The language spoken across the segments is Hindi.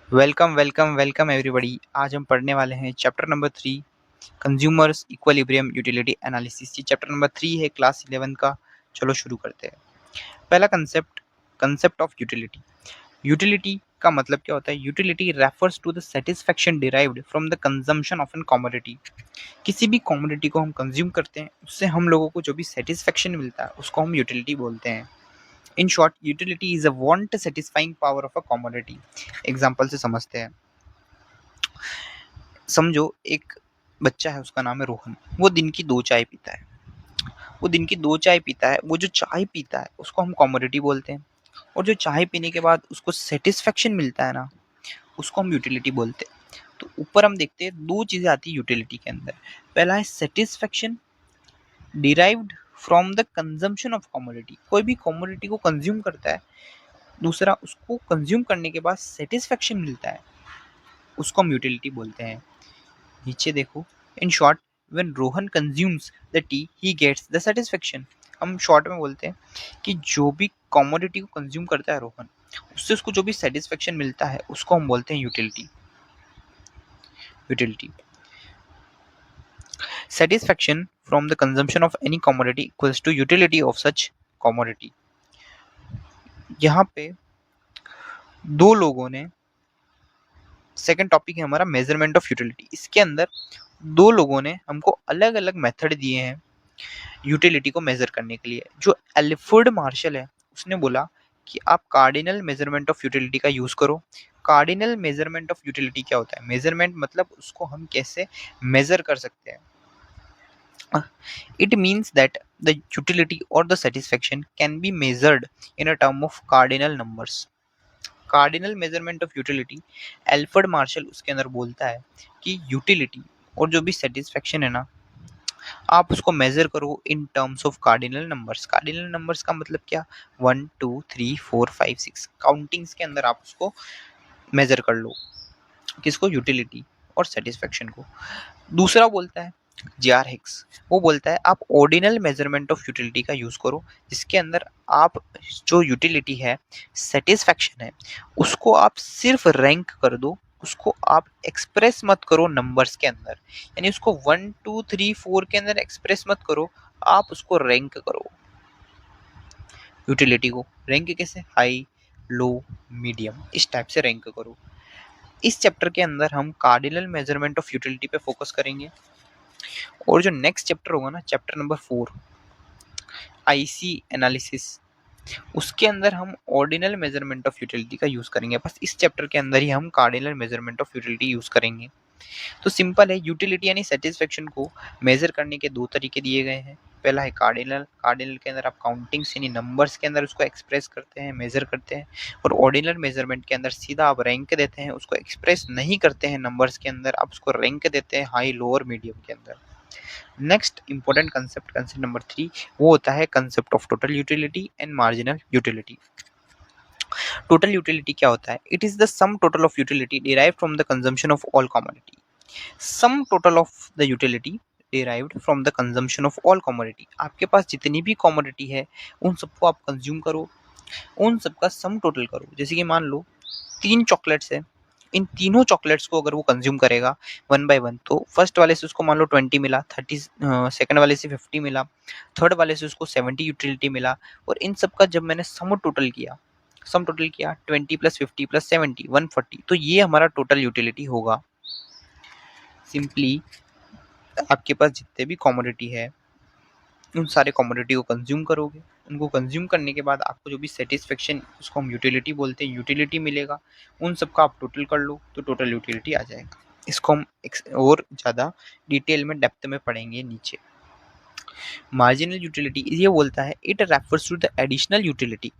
Welcome welcome welcome everybody. आज हम पढ़ने वाले हैं chapter number 3, consumers equilibrium utility analysis. ये चैप्टर नंबर 3 है क्लास 11 का। चलो शुरू करते हैं। पहला concept, concept of utility. Utility का मतलब क्या होता है? Utility refers to the satisfaction derived from the consumption of an commodity. किसी भी कमोडिटी को हम कंज्यूम करते हैं, उससे हम लोगों को जो भी सेटिस्फेक्शन मिलता है उसको हम यूटिलिटी बोलते हैं। In short, utility is a want satisfying power of a commodity. Example से समझते हैं। समझो एक बच्चा है, उसका नाम है रोहन। वो दिन की 2 चाय पीता है। वो दिन की 2 चाय पीता है। वो जो चाय पीता है उसको हम कमोडिटी बोलते हैं, और जो चाय पीने के बाद उसको सेटिस्फेक्शन मिलता है ना, उसको हम यूटिलिटी बोलते हैं। तो ऊपर हम देखते हैं 2 चीज़ें आती है यूटिलिटी के अंदर। पहला है satisfaction derived from the consumption of commodity. कोई भी कमोडिटी को कंज्यूम करता है, दूसरा उसको कंज्यूम करने के बाद सेटिस्फेक्शन मिलता है, उसको हम यूटिलिटी बोलते हैं। नीचे देखो। In short, when Rohan consumes the tea he gets the satisfaction. हम शॉर्ट में बोलते हैं कि जो भी कमोडिटी को कंज्यूम करता है रोहन, उससे उसको जो भी सेटिस्फेक्शन मिलता है उसको हम बोलते हैं utility. Utility satisfaction from the consumption of any commodity equals to utility of such commodity. यहाँ पे दो लोगों ने, सेकंड टॉपिक है हमारा मेजरमेंट ऑफ यूटिलिटी। इसके अंदर दो लोगों ने हमको अलग अलग मेथड दिए हैं यूटिलिटी को मेजर करने के लिए। जो एल्फ्रेड मार्शल है, उसने बोला कि आप कार्डिनल मेजरमेंट ऑफ यूटिलिटी का यूज करो। कार्डिनल मेजरमेंट ऑफ यूटिलिटी क्या होता है? मेजरमेंट मतलब उसको हम कैसे मेजर कर सकते हैं। It means that the utility और the satisfaction can be measured in a term of cardinal numbers. Cardinal measurement of utility, Alfred Marshall उसके अंदर बोलता है कि यूटिलिटी और जो भी सेटिस्फेक्शन है ना, आप उसको मेजर करो इन terms of cardinal numbers. Cardinal numbers का मतलब क्या? 1 2 3 4 5 6 काउंटिंग्स के अंदर आप उसको मेजर कर लो। किसको? यूटिलिटी और सेटिस्फेक्शन को। दूसरा बोलता है जे.आर. हिक्स, वो बोलता है आप ऑर्डिनल मेजरमेंट ऑफ यूटिलिटी का यूज करो, जिसके अंदर आप जो यूटिलिटी है, सेटिस्फेक्शन है, उसको आप सिर्फ रैंक कर दो, उसको आप एक्सप्रेस मत करो नंबर्स के अंदर। यानी उसको 1 2 3 4 के अंदर एक्सप्रेस मत करो, आप उसको रैंक करो। यूटिलिटी को रैंक कैसे? हाई, लो, मीडियम, इस टाइप से रैंक करो। इस चैप्टर के अंदर हम कार्डिनल मेजरमेंट ऑफ यूटिलिटी पे फोकस करेंगे, और जो नेक्स्ट चैप्टर होगा ना, चैप्टर नंबर 4, आईसी एनालिसिस, उसके अंदर हम ऑर्डिनल मेजरमेंट ऑफ यूटिलिटी का यूज करेंगे। बस इस चैप्टर के अंदर ही हम cardinal measurement of utility use करेंगे। तो सिंपल है, यूटिलिटी यानी सेटिस्फेक्शन को मेजर करने के 2 तरीके दिए गए हैं। पहला है कार्डिनल। कार्डिनल के अंदर आप काउंटिंग्स यानी नंबर्स के अंदर उसको एक्सप्रेस करते हैं, मेजर करते हैं। और ऑर्डिनल मेजरमेंट के अंदर सीधा आप रैंक देते हैं, उसको एक्सप्रेस नहीं करते हैं नंबर्स के अंदर, आप उसको रैंक देते हैं हाई, लो और मीडियम के अंदर। Next important concept, concept number 3, वो होता है concept of total utility and marginal utility. Total utility क्या होता है? It is the sum total of utility derived from the consumption of all commodity. Sum total of the utility derived from the consumption of all commodity. आपके पास जितनी भी कमोडिटी है, उन सबको आप कंज्यूम करो, उन सबका सम टोटल करो। जैसे कि मान लो 3 चॉकलेट्स है, इन तीनों चॉकलेट्स को अगर वो कंज्यूम करेगा 1 बाय 1, तो फर्स्ट वाले से उसको मान लो 20 मिला, 30 सेकंड वाले से 50 मिला, थर्ड वाले से उसको 70 यूटिलिटी मिला। और इन सबका जब मैंने सम टोटल किया 20 प्लस 50 प्लस 70 140, तो ये हमारा टोटल यूटिलिटी होगा। सिंपली आपके पास जितने भी कमोडिटी है, उन सारे कमोडिटी को कंज्यूम करोगे, उनको कंज्यूम करने के बाद आपको जो भी सेटिस्फेक्शन, उसको हम यूटिलिटी बोलते हैं, यूटिलिटी मिलेगा। उन सबका आप टोटल कर लो तो टोटल यूटिलिटी आ जाएगा। इसको हम और ज़्यादा डिटेल में डेप्थ में पढ़ेंगे नीचे। मार्जिनल यूटिलिटी ये बोलता है it refers to the additional utility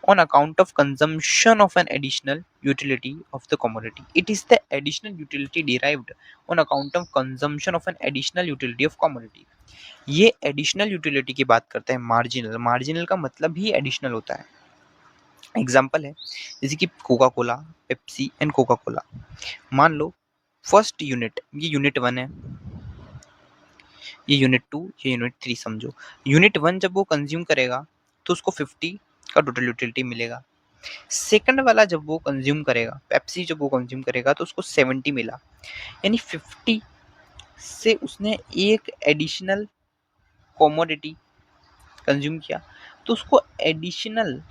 on account of consumption of an additional utility of the commodity. It is the additional utility derived on account of consumption of an additional utility of commodity. ये एडिशनल यूटिलिटी की बात करते हैं। मार्जिनल, मार्जिनल का मतलब ही एडिशनल होता है। एग्जाम्पल है जैसे कि Coca Cola, Pepsi and Coca Cola. मान लो फर्स्ट यूनिट, ये यूनिट 1 है, ये यूनिट 2, ये यूनिट 3 समझो। यूनिट 1 जब वो कंज्यूम करेगा तो उसको 50 का टोटल यूटिलिटी मिलेगा। सेकंड वाला जब वो कंज्यूम करेगा, पेप्सी जब वो कंज्यूम करेगा तो उसको 70 मिला, यानी 50 से उसने एक एडिशनल कमोडिटी कंज्यूम किया, तो उसको एडिशनल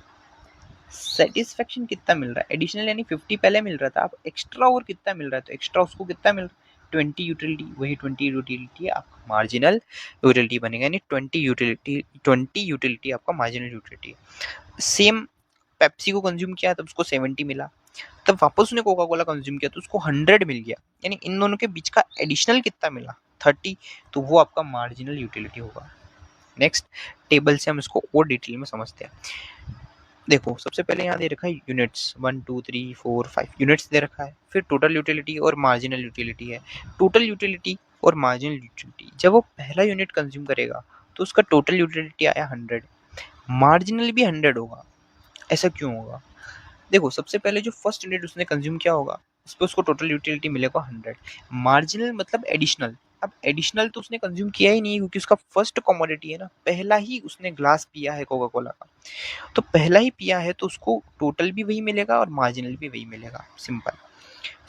सेटिस्फेक्शन कितना मिल रहा है? एडिशनल यानी 50 पहले मिल रहा था, अब एक्स्ट्रा और कितना मिल रहा है? तो एक्स्ट्रा उसको कितना मिल रहा है? 20 यूटिलिटी, वही 20 यूटिलिटी आपका मार्जिनल यूटिलिटी बनेगा, यानी 20 यूटिलिटी आपका मार्जिनल यूटिलिटी। सेम पेप्सी को कंज्यूम किया तब उसको 70 मिला, तब वापस उसने कोका कोला कंज्यूम किया तो उसको 100 मिल गया, यानी इन दोनों के बीच का एडिशनल कितना मिला? 30, तो वो आपका मार्जिनल यूटिलिटी होगा। नेक्स्ट टेबल से हम इसको और डिटेल में समझते हैं। देखो सबसे पहले यहाँ दे रखा है यूनिट्स, 1 2 3 4 5 यूनिट्स दे रखा है, फिर टोटल यूटिलिटी और मार्जिनल यूटिलिटी है। टोटल यूटिलिटी और मार्जिनल यूटिलिटी, जब वो पहला यूनिट कंज्यूम करेगा तो उसका टोटल यूटिलिटी आया 100, मार्जिनल भी 100 होगा। ऐसा क्यों होगा? देखो सबसे पहले जो फर्स्ट यूनिट उसने कंज्यूम किया होगा उस पर उसको टोटल यूटिलिटी मिलेगा 100, मार्जिनल मतलब एडिशनल। अब एडिशनल तो उसने कंज्यूम किया ही नहीं क्योंकि उसका फर्स्ट कमोडिटी है ना, पहला ही उसने ग्लास पिया है कोका कोला का, तो पहला ही पिया है तो उसको टोटल भी वही मिलेगा और मार्जिनल भी वही मिलेगा, सिंपल।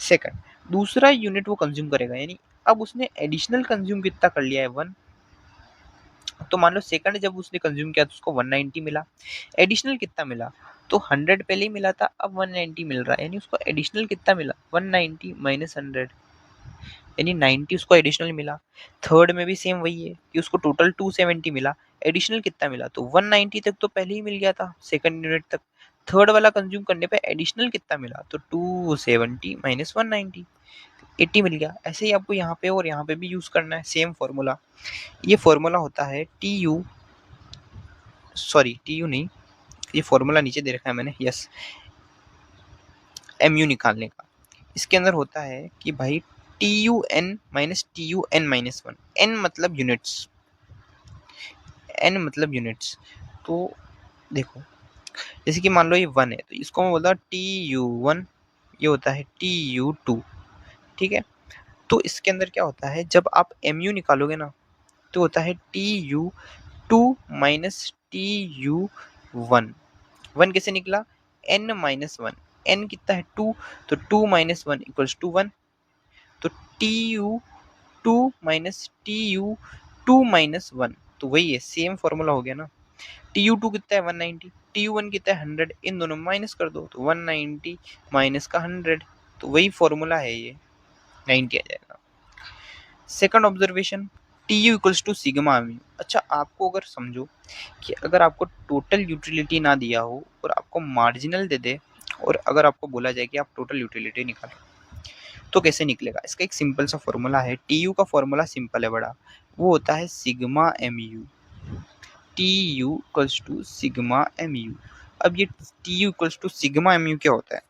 सेकंड, दूसरा यूनिट वो कंज्यूम करेगा, यानी अब उसने एडिशनल कंज्यूम कितना कर लिया है? 1, तो मान लो सेकंड जब उसने कंज्यूम किया तो उसको 190 मिला, एडिशनल कितना मिला? तो 100 पहले ही मिला था, अब 190 मिल रहा है, यानी उसको एडिशनल कितना मिला? 190 माइनस 100, यानी 90 उसको एडिशनल मिला। थर्ड में भी सेम वही है कि उसको टोटल 270 मिला, एडिशनल कितना मिला? तो 190 तक तो पहले ही मिल गया था सेकंड यूनिट तक, थर्ड वाला कंज्यूम करने पे एडिशनल कितना मिला? तो 270 माइनस 190, 80 मिल गया। ऐसे ही आपको यहाँ पे और यहाँ पे भी यूज करना है सेम फॉर्मूला। ये फॉर्मूला होता है टी यू नहीं, ये फॉर्मूला नीचे दे रखा है मैंने, यस, एम यू निकालने का। इसके अंदर होता है कि भाई T U n minus T U n minus 1, n मतलब यूनिट्स, एन मतलब यूनिट्स। तो देखो जैसे कि मान लो ये 1 है तो इसको मैं बोलता टी यू 1, ये होता है टी यू 2, ठीक है। तो इसके अंदर क्या होता है, जब आप एम यू निकालोगे ना तो होता है T you 2 minus T you 1। 1 कैसे निकला? n माइनस 1, n कितना है? 2, तो 2 माइनस 1 इक्वल्स टू 1, तो T U 2 minus T you 2 minus 1, तो वही है, सेम फॉर्मूला हो गया ना। टी यू 2 कितना है? 190, टी यू 1 कितना है? 100, इन दोनों में माइनस कर दो तो 190 माइनस का 100, तो वही फॉर्मूला है, ये 90 आ जाएगा। Second observation, T U equals to sigma M U. अच्छा आपको अगर समझो कि अगर आपको टोटल यूटिलिटी ना दिया हो और आपको मार्जिनल दे दे, और अगर आपको बोला जाए कि आप टोटल यूटिलिटी निकालो तो कैसे निकलेगा? इसका एक सिंपल सा फॉर्मूला है, टी यू का फॉर्मूला सिंपल है बड़ा, वो होता है sigma M U, T U equals to sigma M U. अब ये T U equals to sigma M U क्या होता है?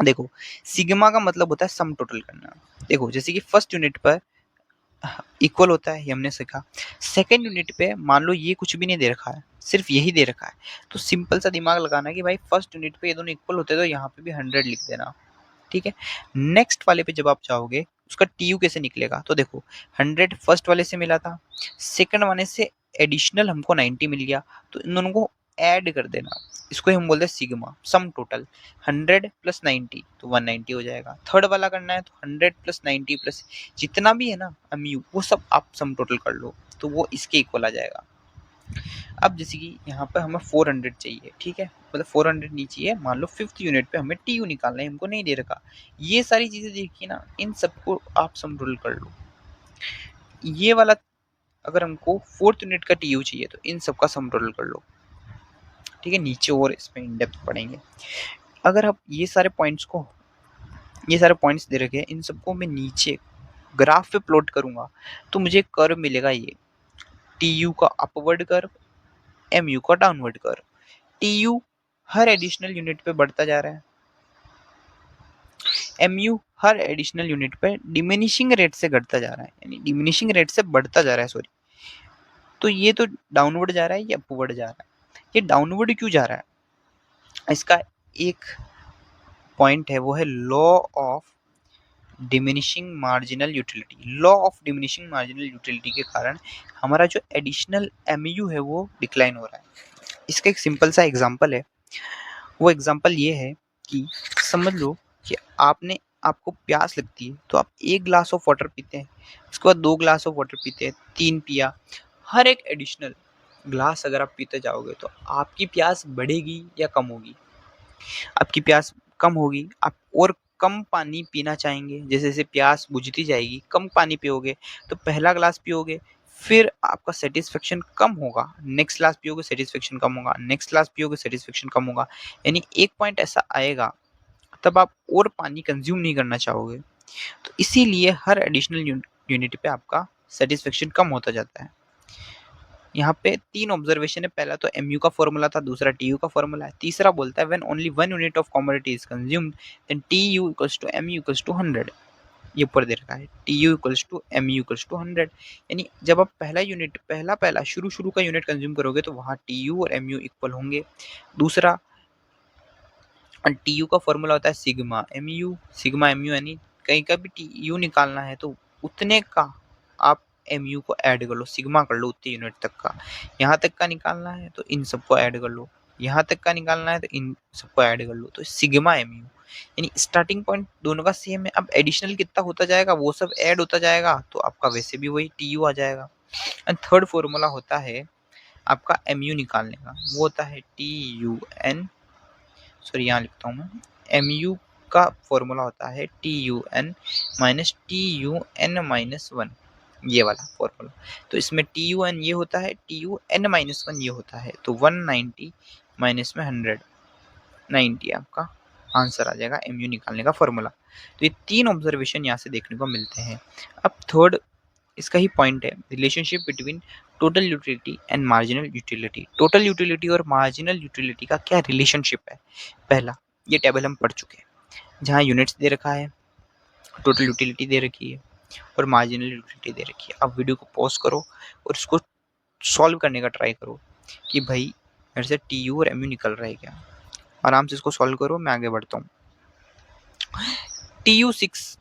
देखो सिग्मा का मतलब होता है सम टोटल करना। देखो जैसे कि फर्स्ट यूनिट पर इक्वल होता है, ये हमने सीखा। सेकंड यूनिट पे मान लो ये कुछ भी नहीं दे रखा है, सिर्फ यही दे रखा है, तो सिंपल सा दिमाग लगाना कि भाई फर्स्ट यूनिट पे ये दोनों इक्वल होते हैं तो यहाँ पे भी 100 लिख देना, ठीक है। नेक्स्ट वाले पे जब आप जाओगे उसका टी यू कैसे निकलेगा? तो देखो 100 फर्स्ट वाले से मिला था, सेकंड वाले से एडिशनल हमको 90 मिल गया, तो इन दोनों को ऐड कर देना, इसको हम बोलते हैं सिग्मा सम टोटल। 100 प्लस 90 तो 190 हो जाएगा। थर्ड वाला करना है तो 100 प्लस 90 प्लस जितना भी है ना म्यू, वो सब आप सम टोटल कर लो तो वो इसके इक्वल आ जाएगा। अब जैसे कि यहाँ पर हमें 400 चाहिए, ठीक है, मतलब 400 नहीं चाहिए, मान लो फिफ्थ यूनिट पे हमें टी यू निकालना है, हमको नहीं दे रखा। ये सारी चीजें देखिए ना, इन सबको आप सम टोटल कर लो। ये वाला अगर हमको फोर्थ यूनिट का टी यू चाहिए तो इन सबका सम टोटल कर लो, ठीक है। नीचे और इसमें इन डेप्थ पढ़ेंगे। अगर आप ये सारे पॉइंट्स दे रखे हैं, इन सबको मैं नीचे ग्राफ पे प्लॉट करूंगा तो मुझे कर्व मिलेगा, ये टी यू का अपवर्ड कर्व, एम यू का डाउनवर्ड कर्व। टी यू हर एडिशनल यूनिट पे बढ़ता जा रहा है, एम यू हर एडिशनल यूनिट पे डिमिनिशिंग रेट से घटता जा रहा है, यानी डिमिनिशिंग रेट से बढ़ता जा रहा है, सॉरी। तो ये तो डाउनवर्ड जा रहा है, ये अपवर्ड जा रहा है। ये डाउनवर्ड क्यों जा रहा है? इसका एक पॉइंट है, वो है law of diminishing marginal utility. Law of diminishing marginal utility के कारण हमारा जो एडिशनल एम यू है वो डिक्लाइन हो रहा है। इसका एक सिंपल सा एग्जांपल है, वो एग्जांपल ये है कि समझ लो कि आपको प्यास लगती है तो आप 1 ग्लास ऑफ वाटर पीते हैं, उसके बाद 2 ग्लास ऑफ वाटर पीते हैं, 3 पिया। हर एक एडिशनल ग्लास अगर आप पीते जाओगे तो आपकी प्यास बढ़ेगी या कम होगी? आपकी प्यास कम होगी, आप और कम पानी पीना चाहेंगे। जैसे-जैसे प्यास बुझती जाएगी, कम पानी पियोगे, तो पहला ग्लास पियोगे, फिर आपका सैटिस्फैक्शन कम होगा, नेक्स्ट ग्लास पियोगे सैटिस्फैक्शन कम होगा, नेक्स्ट ग्लास पियोगे सैटिस्फैक्शन कम होगा। यानी एक पॉइंट ऐसा आएगा, तब आप और पानी कंज़्यूम नहीं करना चाहोगे। तो इसीलिए हर एडिशनल यूनिट पे आपका सैटिस्फैक्शन कम होता जाता है। यहाँ पे 3 ऑब्जर्वेशन है, पहला तो एमयू का फॉर्मूला था, दूसरा टीयू का फॉर्मूला है, तीसरा बोलता है when only 1 unit of commodity is consumed then TU equals to MU equals to 100। ये ऊपर दे रखा है, TU equals to MU equals to 100। यानी जब आप पहला यूनिट पहला शुरू का यूनिट कंज्यूम करोगे तो वहाँ टीयू और एमयू इक्वल होंगे। दूसरा टीयू का फॉर्मूला होता है सिग्मा एमयू, यानी कहीं का भी टीयू निकालना है तो उतने का आप एमयू को ऐड कर लो, सिग्मा कर लो उतने यूनिट तक का। यहाँ तक का निकालना है तो इन सबको ऐड कर लो, यहाँ तक का निकालना है तो इन सबको ऐड कर लो, तो सिग्मा एमयू। यानी स्टार्टिंग पॉइंट दोनों का सेम है, अब एडिशनल कितना होता जाएगा वो सब ऐड होता जाएगा तो आपका वैसे भी वही टीयू आ जाएगा। एंड थर्ड फॉर्मूला होता है आपका एमयू निकालने का, वो होता है टी यू एन, सॉरी यहाँ लिखता हूँ मैं, एम यू का फॉर्मूला होता है T U n minus T U n minus one, ये वाला फॉर्मूला। तो इसमें टी यू एन ये होता है, T U n minus one ये होता है, तो 190 माइनस में 100, 90 आपका आंसर आ जाएगा एम यू निकालने का फॉर्मूला। तो ये 3 ऑब्जर्वेशन यहाँ से देखने को मिलते हैं। अब थर्ड इसका ही पॉइंट है, relationship between total utility and marginal utility. Total utility और मार्जिनल यूटिलिटी का क्या रिलेशनशिप है? पहला, ये टेबल हम पढ़ चुके हैं, जहाँ यूनिट्स दे रखा है, टोटल यूटिलिटी दे रखी है और मार्जिनल यूटिलिटी दे रखी है। अब वीडियो को पॉज करो और इसको सॉल्व करने का ट्राई करो कि भाई मेरे से टी यू और एम यू निकल रहा है क्या। आराम से इसको सॉल्व करो, मैं आगे बढ़ता हूँ। टी यू 6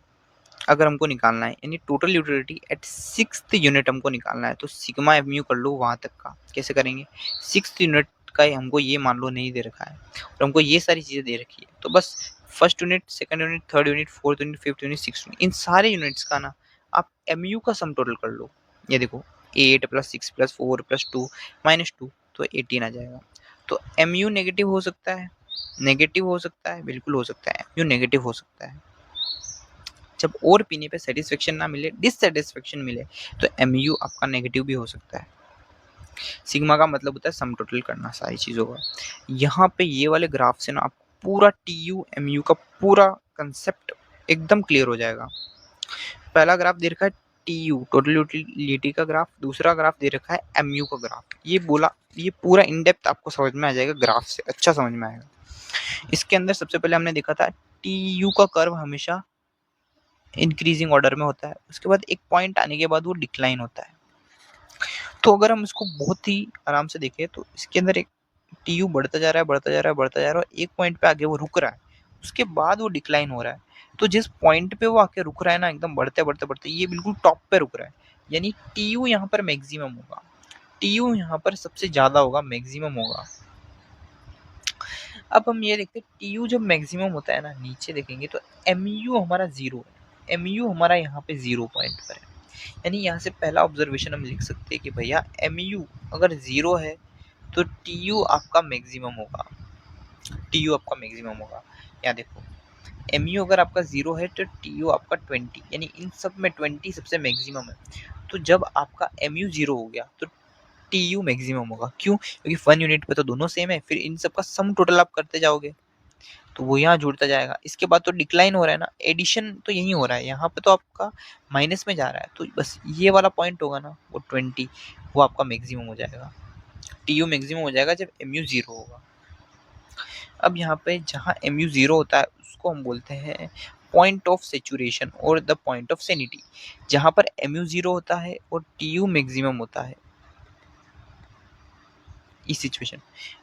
अगर हमको निकालना है, यानी total utility eight 6th unit हमको निकालना है, तो सिग्मा एमयू कर लो वहाँ तक का। कैसे करेंगे? 6th यूनिट का हमको ये मान लो नहीं दे रखा है और हमको ये सारी चीज़ें दे रखी है, तो बस first unit, second unit, third unit, fourth unit, fifth unit, six unit, इन सारे यूनिट्स का ना आप एमयू का सम टोटल कर लो। ये देखो 8 प्लस 6 प्लस 4 प्लस 2 माइनस 2, तो 18 आ जाएगा। तो एमयू नेगेटिव हो सकता है, नेगेटिव हो सकता है, बिल्कुल हो सकता है, एमयू नेगेटिव हो सकता है। जब और पीने पे सेटिस्फेक्शन ना मिले, डिससेटिस्फेक्शन मिले, तो एमयू आपका नेगेटिव भी हो सकता है। सिग्मा का मतलब होता है सम टोटल करना सारी चीज़ों का। यहाँ पे ये वाले ग्राफ से ना आप पूरा टी यू एम यू का पूरा कंसेप्ट एकदम क्लियर हो जाएगा। पहला ग्राफ दे रखा है टी यू टोटल यूटिलिटी का ग्राफ, दूसरा ग्राफ दे रखा है एम यू का ग्राफ। ये पूरा इन डेप्थ आपको समझ में आ जाएगा, ग्राफ से अच्छा समझ में आएगा। इसके अंदर सबसे पहले हमने देखा था टी यू का कर्व हमेशा इंक्रीजिंग ऑर्डर में होता है, उसके बाद एक पॉइंट आने के बाद वो डिक्लाइन होता है। तो अगर हम इसको बहुत ही आराम से देखें तो इसके अंदर एक टी यू बढ़ता जा रहा है, बढ़ता जा रहा है, बढ़ता जा रहा है, एक पॉइंट पे आगे वो रुक रहा है, उसके बाद वो डिक्लाइन हो रहा है। तो जिस पॉइंट पे वो आके रुक रहा है ना, एकदम बढ़ते बढ़ते बढ़ते ये बिल्कुल टॉप पे रुक रहा है, यानी टी यू यहाँ पर मैक्सिमम होगा, टी यू यहाँ पर सबसे ज्यादा होगा, मैक्सिमम होगा। अब हम ये देखते हैं टी यू जब मैक्सिमम होता है ना, नीचे देखेंगे तो एम यू हमारा जीरो है, एम यू हमारा यहाँ पे 0 पॉइंट पर है। यानी यहाँ से पहला ऑब्जर्वेशन हम लिख सकते हैं कि भैया एम यू अगर 0 है तो टी यू आपका मैक्सिमम होगा, टी यू आपका मैक्सिमम होगा। यहाँ देखो एम यू अगर आपका 0 है तो टी यू आपका 20, यानी इन सब में 20 सबसे मैक्सिमम है। तो जब आपका एम यू 0 हो गया तो टी यू मैक्सिमम होगा। क्यों? क्योंकि 1 यूनिट पे तो दोनों सेम है, फिर इन सब का सम टोटल आप करते जाओगे तो वो यहाँ जुड़ता जाएगा। इसके बाद तो डिक्लाइन हो रहा है ना, एडिशन तो यही हो रहा है, यहाँ पे तो आपका माइनस में जा रहा है, तो बस ये वाला पॉइंट होगा ना वो 20, वो आपका मैक्सिमम हो जाएगा, टी यू मैक्सिमम हो जाएगा जब एम यू 0 होगा। अब यहाँ पे जहाँ एम यू 0 होता है उसको हम बोलते हैं पॉइंट ऑफ सेचुरेशन और द पॉइंट ऑफ सैनिटी, जहाँ पर एम यू 0 होता है और टी यू मैक्सिमम होता है इस सिचुएशन।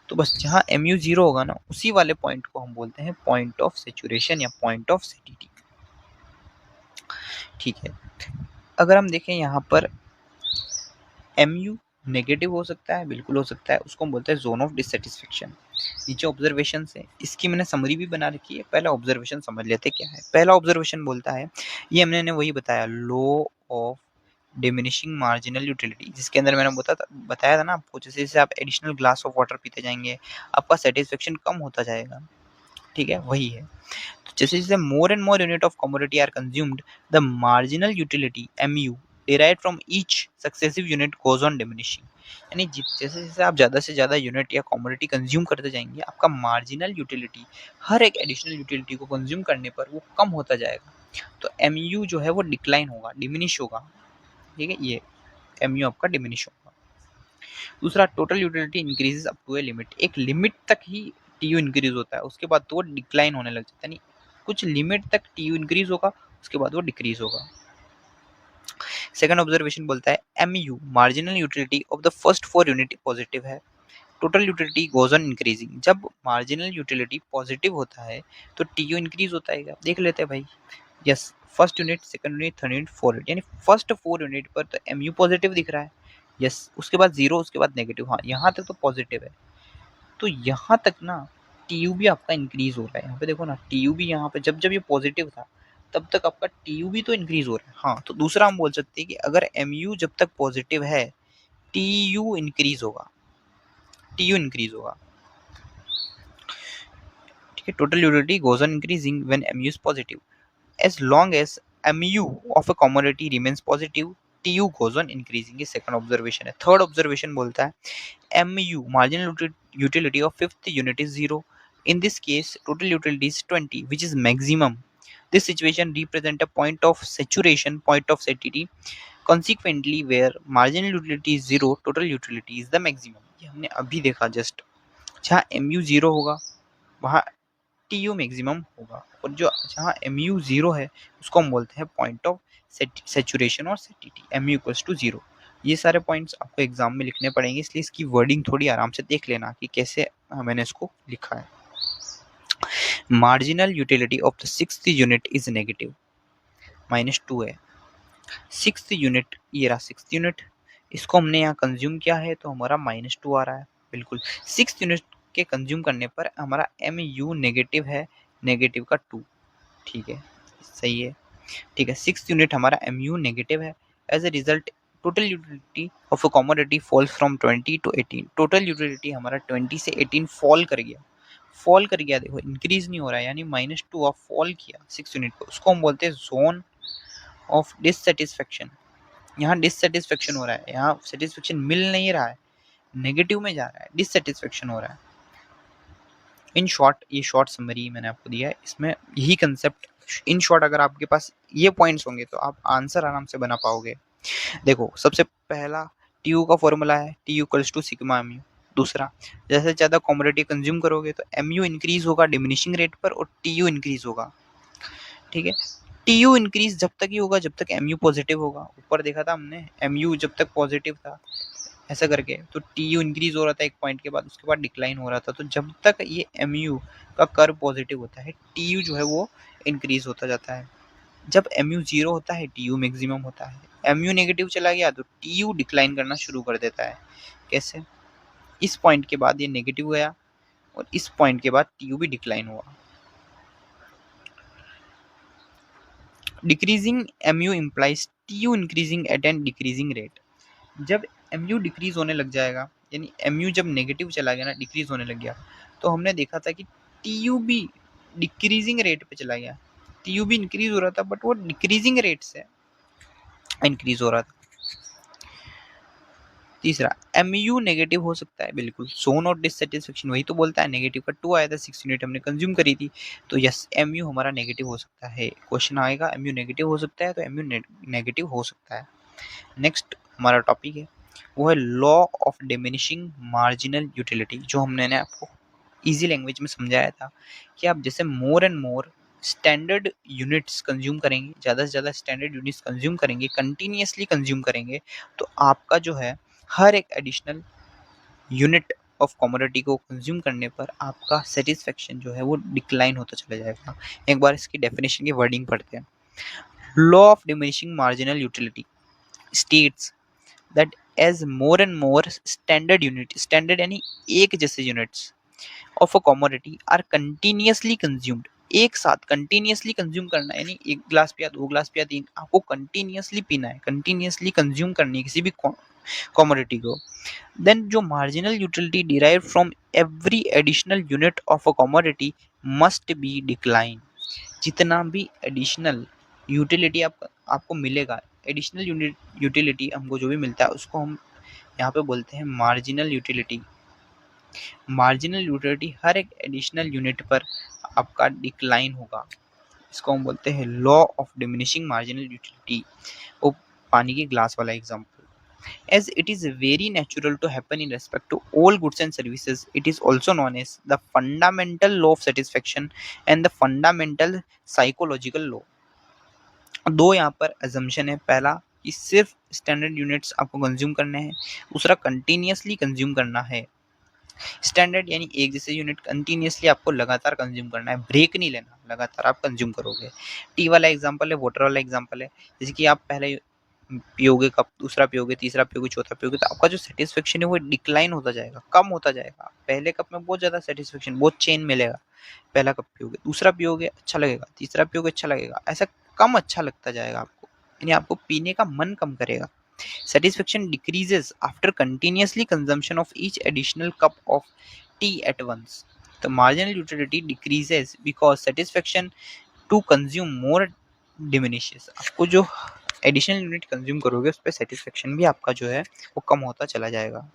तो बस जहाँ एम यू 0 होगा ना, उसी वाले पॉइंट को हम बोलते हैं पॉइंट ऑफ सेचुरेशन या पॉइंट ऑफ सैनिटी। ठीक है, अगर हम देखें यहाँ पर एम यू नेगेटिव हो सकता है, बिल्कुल हो सकता है, उसको हम बोलते हैं जोन ऑफ डिससेटिस्फेक्शन। नीचे ऑब्जर्वेशन है, इसकी मैंने समरी भी बना रखी है। पहला ऑब्जर्वेशन समझ लेते क्या है। पहला ऑब्जर्वेशन बोलता है, ये हमने वही बताया, law of diminishing marginal utility, जिसके अंदर मैंने बताया था ना आपको, जैसे जैसे आप एडिशनल ग्लास ऑफ वाटर पीते जाएंगे आपका सेटिस्फेक्शन कम होता जाएगा। ठीक है, वही है। तो जैसे जैसे more and more unit of commodity are consumed, the marginal utility MU derived from each successive unit goes on diminishing। यानी जैसे जैसे आप ज़्यादा से ज़्यादा यूनिट या कमोडिटी कंज्यूम करते जाएंगे, आपका मार्जिनल यूटिलिटी हर एक एडिशनल यूटिलिटी को कंज्यूम करने पर वो कम होता जाएगा। तो MU जो है वो डिक्लाइन होगा, डिमिनिश होगा। ठीक है, ये MU आपका डिमिनिश होगा। दूसरा, total utility increases up to a limit, एक लिमिट तक ही TU इंक्रीज होता है, उसके बाद तो वो डिक्लाइन होने लग जाता है। यानी कुछ लिमिट तक TU इंक्रीज होगा, उसके बाद वो डिक्रीज होगा। सेकंड ऑब्जर्वेशन बोलता है, MU marginal utility of the first 4 unit positive है, total utility goes on increasing. जब मार्जिनल यूटिलिटी पॉजिटिव होता है तो TU इंक्रीज होता है। देख लेते हैं भाई, yes, first unit, second unit, third unit, fourth unit, यानी फर्स्ट 4 यूनिट पर तो MU पॉजिटिव दिख रहा है। यस, उसके बाद जीरो, उसके बाद नेगेटिव। हाँ, यहाँ तक तो पॉजिटिव है। तो यहाँ तक ना TU भी आपका इंक्रीज हो रहा है। यहाँ पे देखो ना, TU भी यहाँ पे जब जब ये पॉजिटिव था तब तक आपका TU भी तो इंक्रीज हो रहा है। हाँ, तो दूसरा हम बोल सकते हैं कि अगर MU जब तक पॉजिटिव है TU इंक्रीज होगा, TU इंक्रीज होगा। ठीक है, total utility goes on increasing when MU is positive, as long as MU of a commodity remains positive TU goes on increasing। ये सेकंड ऑब्जर्वेशन है। थर्ड ऑब्जर्वेशन बोलता है, MU marginal utility of fifth unit is 0, in this case total utility is 20 which is maximum। This situation represent a point of saturation, point of satiety, consequently where marginal utility is 0 total utility is the maximum। ये हमने अभी देखा जस्ट, जहाँ MU 0 होगा वहाँ TU मैक्सिमम होगा, और जो जहाँ MU 0 है उसको हम बोलते हैं पॉइंट ऑफ सेचुरेशन और सेटिटी, MU इक्वल्स टू 0। ये सारे पॉइंट्स आपको एग्जाम में लिखने पड़ेंगे, इसलिए इसकी वर्डिंग थोड़ी आराम से देख लेना कि कैसे मैंने इसको लिखा है। Marginal utility of the sixth unit is negative, -2 है। सिक्स्थ यूनिट, ये रहा सिक्स्थ यूनिट, इसको हमने यहाँ कंज्यूम किया है तो हमारा -2 आ रहा है। बिल्कुल, सिक्स्थ यूनिट के कंज्यूम करने पर हमारा MU नेगेटिव है, नेगेटिव का 2। ठीक है, सही है। ठीक है, सिक्स्थ यूनिट हमारा MU नेगेटिव है। As a result total utility of a commodity falls from 20 to 18। Total utility हमारा 20 से 18 फॉल कर गया, फॉल कर गया। देखो, इंक्रीज नहीं हो रहा है, यानी -2 ऑफ फॉल किया सिक्स यूनिट पर, उसको हम बोलते हैं जोन ऑफ डिससेटिस्फेक्शन। यहाँ डिससेटिस्फेक्शन हो रहा है, यहाँ सेटिस्फेक्शन मिल नहीं रहा है, नेगेटिव में जा रहा है, डिससेटिस्फेक्शन हो रहा है। इन शॉर्ट, ये शॉर्ट समरी मैंने आपको दिया है, इसमें यही कंसेप्ट। इन शॉर्ट अगर आपके पास ये पॉइंट्स होंगे तो आप आंसर आराम से बना पाओगे। देखो, सबसे पहला TU का फॉर्मूला है TU equals to sigma MU। दूसरा, जैसे ज़्यादा कमोडिटी कंज्यूम करोगे तो MU इंक्रीज होगा डिमिनिशिंग रेट पर और TU इंक्रीज होगा। ठीक है, TU इंक्रीज जब तक ही होगा जब तक MU पॉजिटिव होगा। ऊपर देखा था हमने, MU जब तक पॉजिटिव था ऐसा करके तो TU इंक्रीज हो रहा था एक पॉइंट के बाद, उसके बाद डिक्लाइन हो रहा था। तो जब तक ये MU का कर्व पॉजिटिव होता है TU जो है वो इंक्रीज होता जाता है। जब MU 0 होता है TU मैक्सिमम होता है, MU नेगेटिव चला गया तो TU डिक्लाइन करना शुरू कर देता है। कैसे? इस पॉइंट के बाद ये नेगेटिव गया और इस पॉइंट के बाद TU भी डिक्लाइन हुआ। Decreasing MU implies TU increasing at an decreasing rate. जब MU डिक्रीज होने लग जाएगा, यानी MU जब नेगेटिव चला गया ना, डिक्रीज होने लग गया, तो हमने देखा था कि TU भी डिक्रीजिंग रेट पे चला गया। TU भी इंक्रीज हो रहा था बट वो डिक्रीजिंग रेट से इंक्रीज हो रहा था। तीसरा, MU नेगेटिव हो सकता है, बिल्कुल। जोन और डिससेटिस्फेक्शन वही तो बोलता है, नेगेटिव का 2 आया था, 6 यूनिट हमने कंज्यूम करी थी, तो यस MU हमारा नेगेटिव हो सकता है। क्वेश्चन आएगा MU नेगेटिव हो सकता है, तो MU नेगेटिव हो सकता है। नेक्स्ट हमारा टॉपिक है वो है law of diminishing marginal utility, जो हमने आपको इजी लैंग्वेज में समझाया था कि आप जैसे more and more standard units consume करेंगे, ज़्यादा से ज़्यादा स्टैंडर्ड यूनिट्स कंज्यूम करेंगे, कंटिन्यूसली कंज्यूम करेंगे, तो आपका जो है हर एक एडिशनल यूनिट ऑफ कमोडिटी को कंज्यूम करने पर आपका सेटिस्फेक्शन जो है वो डिक्लाइन होता चला जाएगा। एक बार इसकी डेफिनेशन की वर्डिंग पढ़ते हैं। Law of diminishing marginal utility states that as more and more standard यानी एक जैसे units of a commodity are continuously consumed, एक साथ कंटिन्यूअसली कंज्यूम करना है, यानी एक गिलास पिया, दो गिलास पिया, तीन, आपको कंटिन्यूअसली पीना है, कंटिन्यूअसली कंज्यूम करनी है किसी भी कमोडिटी को, देन जो marginal utility derive from every additional unit of a commodity must be decline. जितना भी एडिशनल यूटिलिटी आपको मिलेगा, एडिशनल यूटिलिटी हमको जो भी मिलता है उसको हम यहाँ पे बोलते हैं मार्जिनल यूटिलिटी। मार्जिनल यूटिलिटी हर एक एडिशनल यूनिट पर आपका डिक्लाइन होगा, इसको हम बोलते हैं law of diminishing marginal utility. वो पानी के ग्लास वाला example. As it is very natural to happen in respect to all goods and services, it is also known as the fundamental law of satisfaction and the fundamental psychological law। दो यहाँ पर assumption है, पहला कि सिर्फ स्टैंडर्ड यूनिट्स आपको कंज्यूम करने हैं, दूसरा कंटिन्यूअसली कंज्यूम करना है। स्टैंडर्ड यानी एक जैसे यूनिट कंटिन्यूअसली आपको लगातार कंज्यूम करना है, ब्रेक नहीं लेना, लगातार आप कंज्यूम करोगे। टी वाला एग्जांपल है, वाटर वाला एग्जांपल है, जैसे कि आप पहले पियोगे कप, दूसरा पियोगे, तीसरा पियोगे, चौथा पियोगे, तो आपका जो सेटिस्फेक्शन है वो डिक्लाइन होता जाएगा, कम होता जाएगा। पहले कप में बहुत ज़्यादा सेटिस्फेक्शन, बहुत चेन मिलेगा, पहला कप पियोगे, दूसरा पियोगे अच्छा लगेगा, तीसरा पियोगे अच्छा लगेगा, ऐसा कम अच्छा लगता जाएगा आपको, यानी आपको पीने का मन कम करेगा। Satisfaction decreases after continuously consumption of each additional cup of tea at once. The marginal utility decreases because satisfaction to consume more diminishes। आपको जो एडिशनल यूनिट कंज्यूम करोगे उस पर सेटिस्फेक्शन भी आपका जो है वो कम होता चला जाएगा।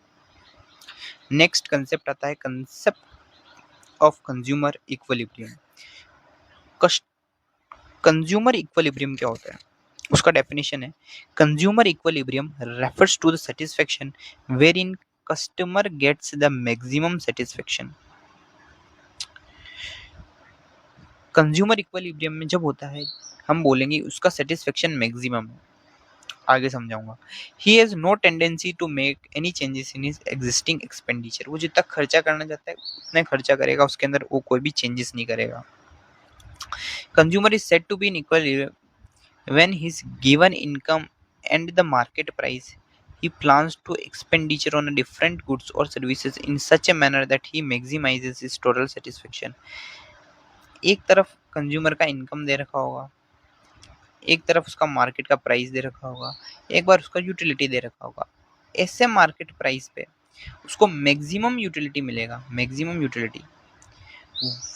नेक्स्ट कंसेप्ट आता है concept of consumer equilibrium. Consumer equilibrium क्या होता है? उसका डेफिनेशन है, consumer equilibrium refers to the satisfaction where in customer gets the maximum satisfaction. Consumer equilibrium में जब होता है हम बोलेंगे उसका सेटिस्फेक्शन मैक्सिमम है, आगे समझाऊंगा। He has no tendency to make any changes in his existing expenditure. वो जितना खर्चा करना चाहता है उतना खर्चा करेगा, उसके अंदर वो कोई भी चेंजेस नहीं करेगा। Consumer is said to be in equilibrium when his given income and the market price he plans to expenditure on a different goods or services in such a manner that he maximizes his total satisfaction। एक तरफ कंज्यूमर का इनकम दे रखा होगा, एक तरफ उसका मार्केट का प्राइस दे रखा होगा, एक बार उसका यूटिलिटी दे रखा होगा। ऐसे मार्केट प्राइस पे उसको मैक्सिमम यूटिलिटी मिलेगा। मैक्सिमम यूटिलिटी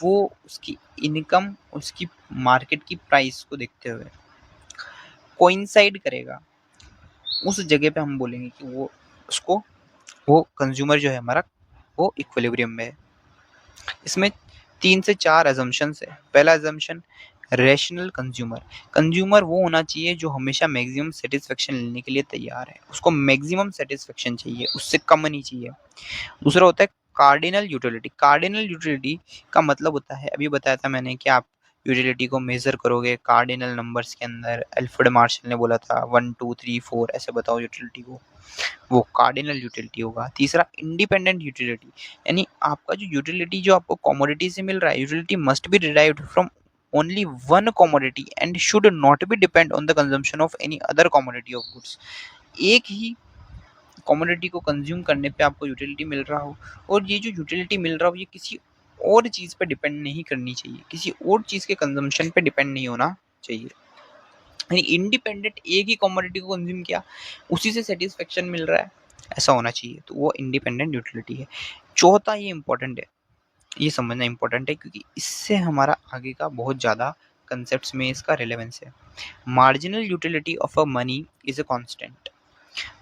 वो उसकी इनकम, उसकी मार्केट की प्राइस को देखते हुए कोइंसाइड करेगा। उस जगह पे हम बोलेंगे कि वो उसको वो कंज्यूमर जो है हमारा वो इक्विलिब्रियम में है। इसमें 3 से 4 अजम्पशंस है। पहला अजम्पशन, रैशनल कंज्यूमर। कंज्यूमर वो होना चाहिए जो हमेशा मैक्सिमम सेटिस्फेक्शन लेने के लिए तैयार है, उसको मैक्सिमम सेटिस्फेक्शन चाहिए, उससे कम नहीं चाहिए। दूसरा होता है कार्डिनल यूटिलिटी। कार्डिनल यूटिलिटी का मतलब होता है, अभी बताया था मैंने कि आप यूटिलिटी को मेजर करोगे कार्डिनल नंबर्स के अंदर। अल्फ्रेड मार्शल ने बोला था 1 2 3 4 ऐसे बताओ यूटिलिटी को, वो कार्डिनल यूटिलिटी होगा। तीसरा इंडिपेंडेंट यूटिलिटी, यानी आपका जो यूटिलिटी जो आपको कमोडिटी से मिल रहा है, utility must be derived from only one commodity and should not be depend on the consumption of any other commodity of goods। एक ही कमोडिटी को कंज्यूम करने पे आपको यूटिलिटी मिल रहा हो, और ये जो यूटिलिटी मिल रहा हो ये किसी और चीज़ पे डिपेंड नहीं करनी चाहिए, किसी और चीज़ के कंजम्पशन पे डिपेंड नहीं होना चाहिए। यानी इंडिपेंडेंट एक ही कमोडिटी को कंज्यूम किया, उसी से सेटिस्फेक्शन मिल रहा है, ऐसा होना चाहिए, तो वो इंडिपेंडेंट यूटिलिटी है। चौथा ये इंपॉर्टेंट है, ये समझना इंपॉर्टेंट है क्योंकि इससे हमारा आगे का बहुत ज़्यादा कंसेप्ट्स में इसका रिलेवेंस है। Marginal utility of a money is a constant.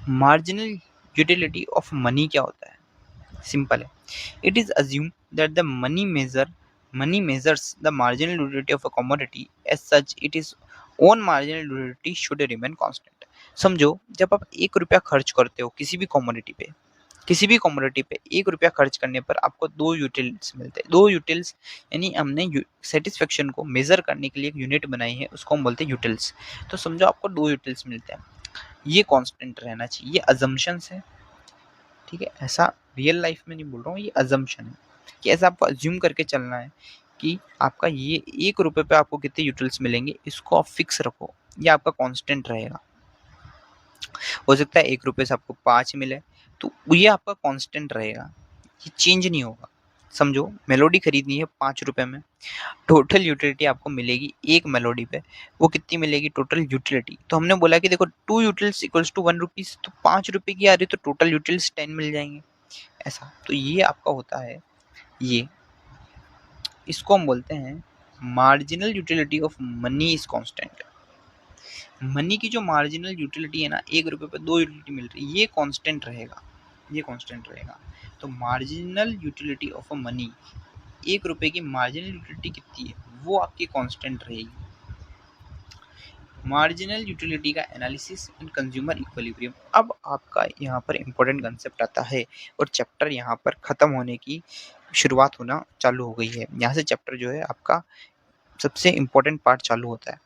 Marginal utility of money क्या होता है? सिंपल है, it is assume that the money measures the marginal utility of a commodity, as such it is own marginal utility should remain constant. समझो, जब आप 1 रुपया खर्च करते हो किसी भी कमोडिटी पे, किसी भी कमोडिटी पे 1 रुपया खर्च करने पर आपको 2 यूटिल्स मिलते हैं। 2 यूटिल्स यानी हमने सेटिस्फेक्शन को मेजर करने के लिए एक यूनिट बनाई है, उसको हम बोलते हैं यूटिल्स। तो समझो आपको 2 यूटिल्स मिलते हैं, ये कांस्टेंट रहना चाहिए। ये अजम्पशंस है, ठीक है, ऐसा रियल लाइफ में नहीं बोल रहा हूँ, ये अजम्पशन है कि ऐसा आपको अज्यूम करके चलना है कि आपका ये 1 रुपये पे आपको कितने यूटिल्स मिलेंगे, इसको आप फिक्स रखो, ये आपका कांस्टेंट रहेगा। हो सकता है 1 रुपए से आपको 5 मिले, तो ये आपका कांस्टेंट रहेगा, ये चेंज नहीं होगा। समझो मेलोडी खरीदनी है 5 रुपए में, टोटल यूटिलिटी आपको मिलेगी एक मेलोडी पे, वो कितनी मिलेगी टोटल यूटिलिटी? तो हमने बोला कि देखो 2 यूटिल्स इक्वल्स टू 1 रुपीज़, तो 5 रुपए की आ रही है तो टोटल यूटिल्स 10 मिल जाएंगे, ऐसा। तो ये आपका होता है, ये इसको हम बोलते हैं marginal utility of money is constant. Money की जो मार्जिनल यूटिलिटी है ना, 1 रुपए पे 2 यूटिलिटी मिल रही है, ये कांस्टेंट रहेगा, ये कांस्टेंट रहेगा। तो marginal utility of a money, 1 रुपए की मार्जिनल यूटिलिटी कितनी है, वो आपकी कांस्टेंट रहेगी। मार्जिनल यूटिलिटी का एनालिसिस इन कंज्यूमर इक्विलिब्रियम। अब आपका यहाँ पर इंपॉर्टेंट कंसेप्ट आता है और चैप्टर यहाँ पर ख़त्म होने की शुरुआत होना चालू हो गई है। यहाँ से चैप्टर जो है आपका सबसे इम्पोर्टेंट पार्ट चालू होता है।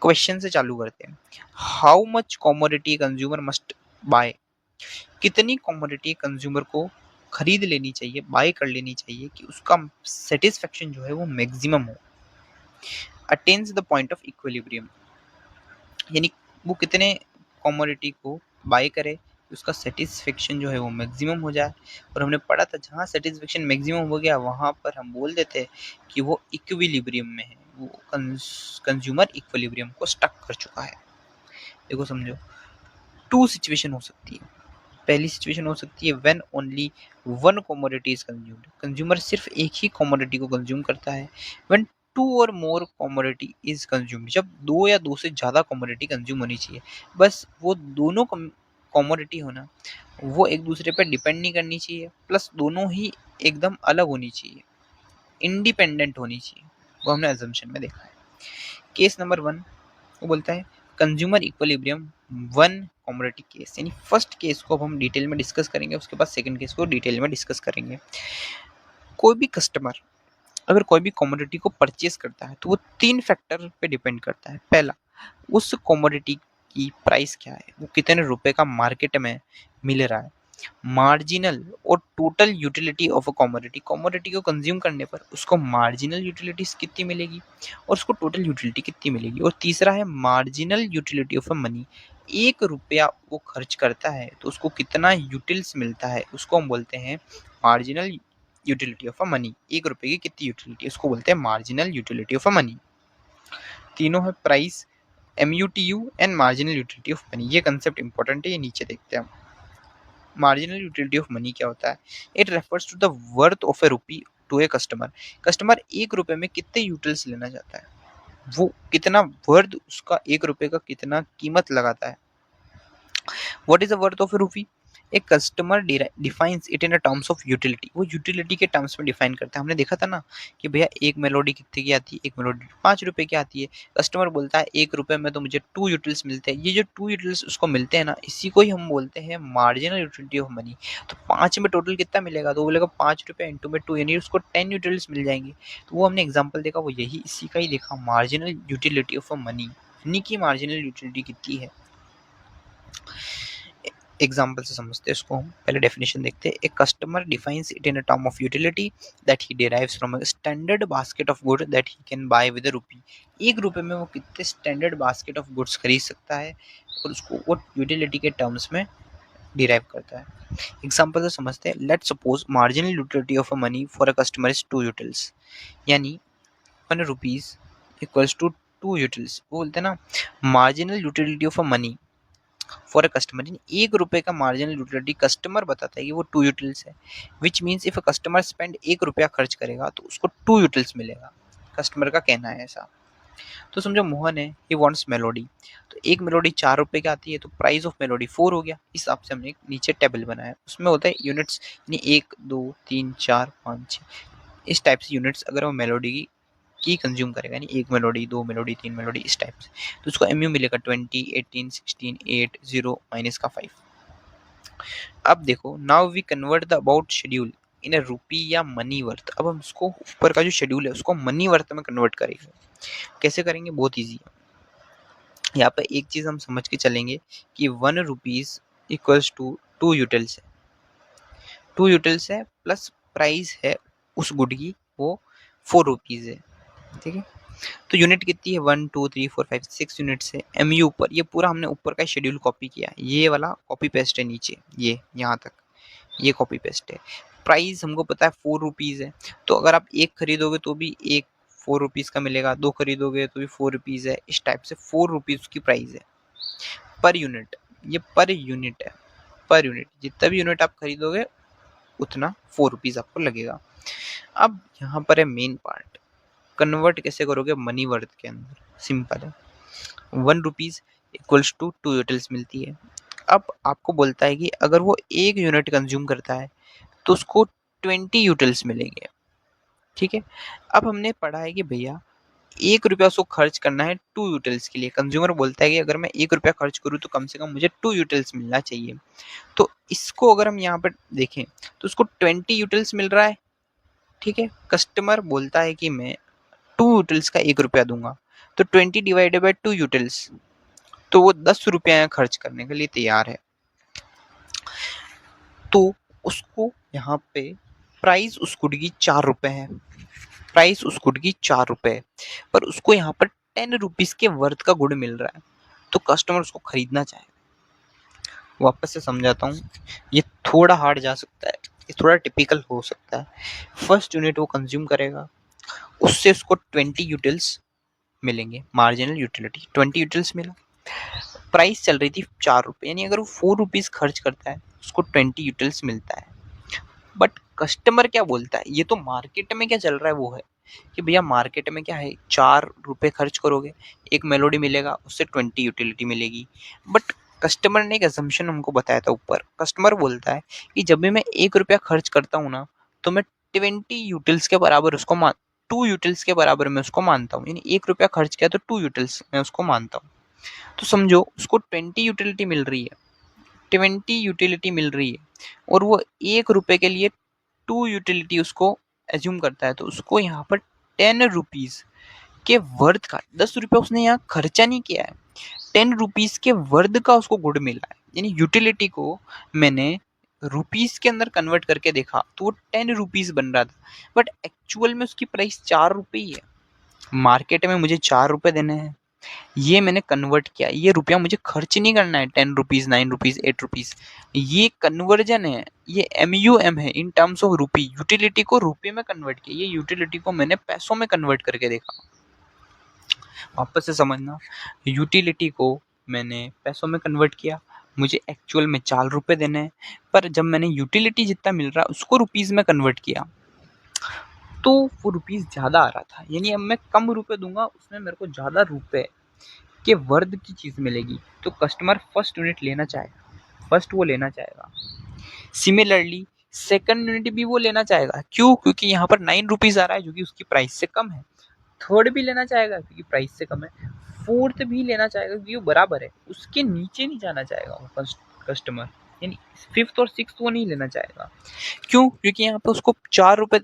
क्वेश्चन से चालू करते हैं। How much commodity consumer must buy, कितनी कमोडिटी कंज्यूमर को खरीद लेनी चाहिए, बाय कर लेनी चाहिए कि उसका सेटिस्फेक्शन जो है वो मैक्सिमम हो। Attains the point of equilibrium, यानी वो कितने कमोडिटी को बाय करे उसका सेटिस्फेक्शन जो है वो मैक्सिमम हो जाए। और हमने पढ़ा था जहाँ सेटिस्फेक्शन मैक्सिमम हो गया वहाँ पर हम बोल देते कि वो इक्विलिब्रियम में है, वो कंज्यूमर इक्विलिब्रियम को स्टक कर चुका है। देखो समझो, 2 सिचुएशन हो सकती है। पहली सिचुएशन हो सकती है when only 1 commodity is consumed, consumer सिर्फ एक ही कमोडिटी को कंज्यूम करता है। व्हेन 2 और मोर कमोडिटी इज कंज्यूम्ड, जब 2 या 2 से ज़्यादा कमोडिटी कंज्यूम होनी चाहिए, बस वो दोनों कमोडिटी होना वो एक दूसरे पर डिपेंड नहीं करनी चाहिए, प्लस दोनों ही एकदम अलग होनी चाहिए, इंडिपेंडेंट होनी चाहिए, वो हमने अजम्पशन में देखा है। केस नंबर 1 वो बोलता है कंज्यूमर इक्विलिब्रियम 1 कमोडिटी केस, यानी फर्स्ट केस को अब हम डिटेल में डिस्कस करेंगे, उसके बाद सेकंड केस को डिटेल में डिस्कस करेंगे। कोई भी कस्टमर अगर कोई भी कमोडिटी को परचेज करता है तो वो 3 फैक्टर पे डिपेंड करता है। पहला, उस कमोडिटी की प्राइस क्या है, वो कितने रुपए का मार्केट में मिल रहा है। मार्जिनल और total utility of a commodity, commodity को कंज्यूम करने पर उसको मार्जिनल यूटिलिटीज कितनी मिलेगी और उसको टोटल यूटिलिटी कितनी मिलेगी। और तीसरा है marginal utility of a money, 1 रुपया वो खर्च करता है तो उसको कितना यूटिल्स मिलता है, उसको हम बोलते हैं marginal utility of a money. 1 रुपए की कितनी यूटिलिटी, उसको बोलते हैं marginal utility of a money. तीनों है price, MUTU and marginal utility of money. ये कंसेप्ट इंपॉर्टेंट है, ये नीचे देखते हैं। मार्जिनल यूटिलिटी ऑफ मनी क्या होता है? It refers to the worth of a rupee to a customer. Customer 1 रुपए में कितने यूटिल्स लेना चाहता है, वो कितना वर्थ, उसका 1 रुपए का कितना कीमत लगाता है। What is the worth of a rupee? एक customer defines it in terms of utility, वो यूटिलिटी के टर्म्स में डिफाइन करता है। हमने देखा था ना कि भैया एक मेलोडी कितने की आती है, एक मेलोडी 5 रुपए की आती है। कस्टमर बोलता है 1 रुपए में तो मुझे 2 यूटिल्स मिलते हैं। ये जो 2 यूटिल्स उसको मिलते हैं ना, इसी को ही हम बोलते हैं मार्जिनल यूटिलिटी ऑफ मनी। तो 5 में टोटल कितना मिलेगा, तो वो बोलेगा 5 रुपए इंटू में 2, यानी उसको 10 यूटिल्स मिल जाएंगे। तो वो हमने एग्जाम्पल देखा, वो यही इसी का ही देखा, marginal utility of money. Money की मार्जिनल यूटिलिटी कितनी है, एग्जाम्पल से समझते हैं इसको। हम पहले डेफिनेशन देखते हैं। A customer defines it in a term of utility that he derives from a standard basket of good that he can buy with a rupee. 1 रुपए में वो कितने स्टैंडर्ड बास्केट ऑफ गुड्स खरीद सकता है और उसको वो यूटिलिटी के टर्म्स में डिराइव करता है। एग्जाम्पल से समझते हैं। Let's suppose marginal utility of a money for a customer is 2 utils, यानी 1 रुपीज इक्वल्स टू 2 यूटिल्स। वो बोलते हैं ना marginal utility of a money for a customer, 1 रुपए का मार्जिनल यूटिलिटी कस्टमर बताता है कि वो 2 यूटिल्स है। Which means if a customer spend 1 रुपया खर्च करेगा तो उसको 2 यूटिल्स मिलेगा, कस्टमर का कहना है ऐसा। तो समझो मोहन है, ही वांट्स मेलोडी, तो एक मेलोडी 4 रुपए की आती है, तो प्राइस ऑफ मेलोडी 4 हो गया। इस हिसाब से हमने एक नीचे टेबल बनाया, उसमें होता है यूनिट्स, यानी 1 2 3 4 5 6, इस टाइप से यूनिट्स अगर वो मेलोडी की कंज्यूम करेगा, यानी 1 मेलोडी 2 मेलोडी 3 मेलोडी इस टाइप से, तो उसको MU मिलेगा 20 18 16 8 0 माइनस का 5। अब देखो, now we convert the about schedule in a rupee या मनी वर्थ। अब हम उसको ऊपर का जो शेड्यूल है उसको मनी वर्थ में कन्वर्ट करेंगे। कैसे करेंगे, बहुत ईजी है। यहाँ पे एक चीज हम समझ के चलेंगे कि 1 रुपीज इक्वल्स टू 2 यूटिल्स है, 2 यूटिल्स है प्लस प्राइस है उस गुड की वो 4 रुपीज है, ठीक है। तो यूनिट कितनी है, 1 2 3 4 5 6 यूनिट्स है। एमयू ऊपर, ये पूरा हमने ऊपर का शेड्यूल कॉपी किया, ये वाला कॉपी पेस्ट है नीचे, ये यहाँ तक ये कॉपी पेस्ट है। प्राइस हमको पता है 4 रुपीज़ है, तो अगर आप एक खरीदोगे तो भी एक 4 रुपीज़ का मिलेगा, 2 खरीदोगे तो भी 4 रुपीज़ है। इस टाइप से 4 रुपीज़ की प्राइस है पर यूनिट, ये पर यूनिट है, पर यूनिट जितना भी यूनिट आप खरीदोगे उतना 4 रुपीज़ आपको लगेगा। अब यहाँ पर है मेन पार्ट, कन्वर्ट कैसे करोगे मनी वर्थ के अंदर। सिंपल है, 1 रुपीज़ इक्वल्स टू 2 यूटिल्स मिलती है। अब आपको बोलता है कि अगर वो 1 यूनिट कंज्यूम करता है तो उसको 20 यूटिल्स मिलेंगे। ठीक है, अब हमने पढ़ा है कि भैया 1 रुपया उसको खर्च करना है 2 यूटिल्स के लिए। कंज्यूमर बोलता है कि अगर मैं 1 रुपया खर्च करूँ तो कम से कम मुझे 2 यूटिल्स मिलना चाहिए। तो इसको अगर हम यहाँ पर देखें तो उसको 20 यूटिल्स मिल रहा है। ठीक है, कस्टमर बोलता है कि मैं 2 यूटिल्स का 1 रुपया दूंगा, तो 20 डिवाइडेड बाय 2 यूटिल्स, तो वो 10 रुपया खर्च करने के लिए तैयार है। तो उसको यहाँ पे प्राइस उस गुड की 4 रुपए है, प्राइस उस गुड की 4 रुपए, पर उसको यहाँ पर 10 रुपीज के वर्थ का गुड मिल रहा है, तो कस्टमर उसको खरीदना चाहे। वापस से समझाता हूँ, ये थोड़ा हार्ड जा सकता है, ये थोड़ा टिपिकल हो सकता है। फर्स्ट यूनिट वो कंज्यूम करेगा, उससे उसको 20 यूटिल्स मिलेंगे, मार्जिनल यूटिलिटी 20 यूटिल्स मिला। प्राइस चल रही थी 4 रुपये, यानी अगर वो 4 रुपीज़ खर्च करता है उसको 20 यूटिल्स मिलता है। बट कस्टमर क्या बोलता है, ये तो मार्केट में क्या चल रहा है वो है कि भैया मार्केट में क्या है, 4 रुपये खर्च करोगे एक मेलोडी मिलेगा, उससे 20 यूटिलिटी मिलेगी। बट कस्टमर ने एक असम्पशन हमको बताया था ऊपर, कस्टमर बोलता है कि जब भी मैं 1 रुपया खर्च करता हूँ ना, तो मैं 20 यूटिल्स के बराबर उसको 2 यूटिल्स के बराबर मैं उसको मानता हूँ, यानी 1 रुपया खर्च किया तो 2 यूटिल्स मैं उसको मानता हूँ। तो समझो उसको 20 यूटिलिटी मिल रही है, 20 यूटिलिटी मिल रही है, और वो 1 रुपये के लिए 2 यूटिलिटी उसको एज्यूम करता है, तो उसको यहाँ पर 10 रुपीज़ के वर्थ का, 10 रुपये उसने यहाँ खर्चा नहीं किया है, 10 रुपीज़ के वर्थ का उसको गुड मिला है। यानी यूटिलिटी को मैंने रुपीज़ के अंदर कन्वर्ट करके देखा तो वो 10 रुपीज़ बन रहा था, बट एक्चुअल में उसकी प्राइस 4 रुपये ही है। मार्केट में मुझे 4 रुपये देने हैं, ये मैंने कन्वर्ट किया, ये रुपया मुझे खर्च नहीं करना है, 10 रुपीज़ 9 रुपीज़ 8 रुपीज़, ये कन्वर्जन है, ये MUM है, इन टर्म्स ऑफ रुपी। यूटिलिटी को रुपये में कन्वर्ट किया, ये यूटिलिटी को मैंने पैसों में कन्वर्ट करके देखा। वापस से समझना, यूटिलिटी को मैंने पैसों में कन्वर्ट किया, मुझे एक्चुअल में 4 रुपये देने हैं, पर जब मैंने यूटिलिटी जितना मिल रहा है उसको रुपीज़ में कन्वर्ट किया तो वो रुपीज़ ज़्यादा आ रहा था, यानी अब मैं कम रुपए दूंगा उसमें मेरे को ज़्यादा रुपए के वर्थ की चीज़ मिलेगी, तो कस्टमर फर्स्ट यूनिट लेना चाहेगा, फर्स्ट वो लेना चाहेगा। सिमिलरली सेकंड यूनिट भी वो लेना चाहेगा, क्यों, क्योंकि यहाँ पर 9 रुपीज़ आ रहा है जो कि उसकी प्राइस से कम है। थर्ड भी लेना चाहेगा क्योंकि प्राइस से कम है, फोर्थ भी लेना चाहेगा क्योंकि वो बराबर है, उसके नीचे नहीं जाना चाहेगा वो कस्टमर, यानी फिफ्थ और सिक्स्थ वो नहीं लेना चाहेगा। क्यों, क्योंकि यहाँ पे उसको 4 रुपये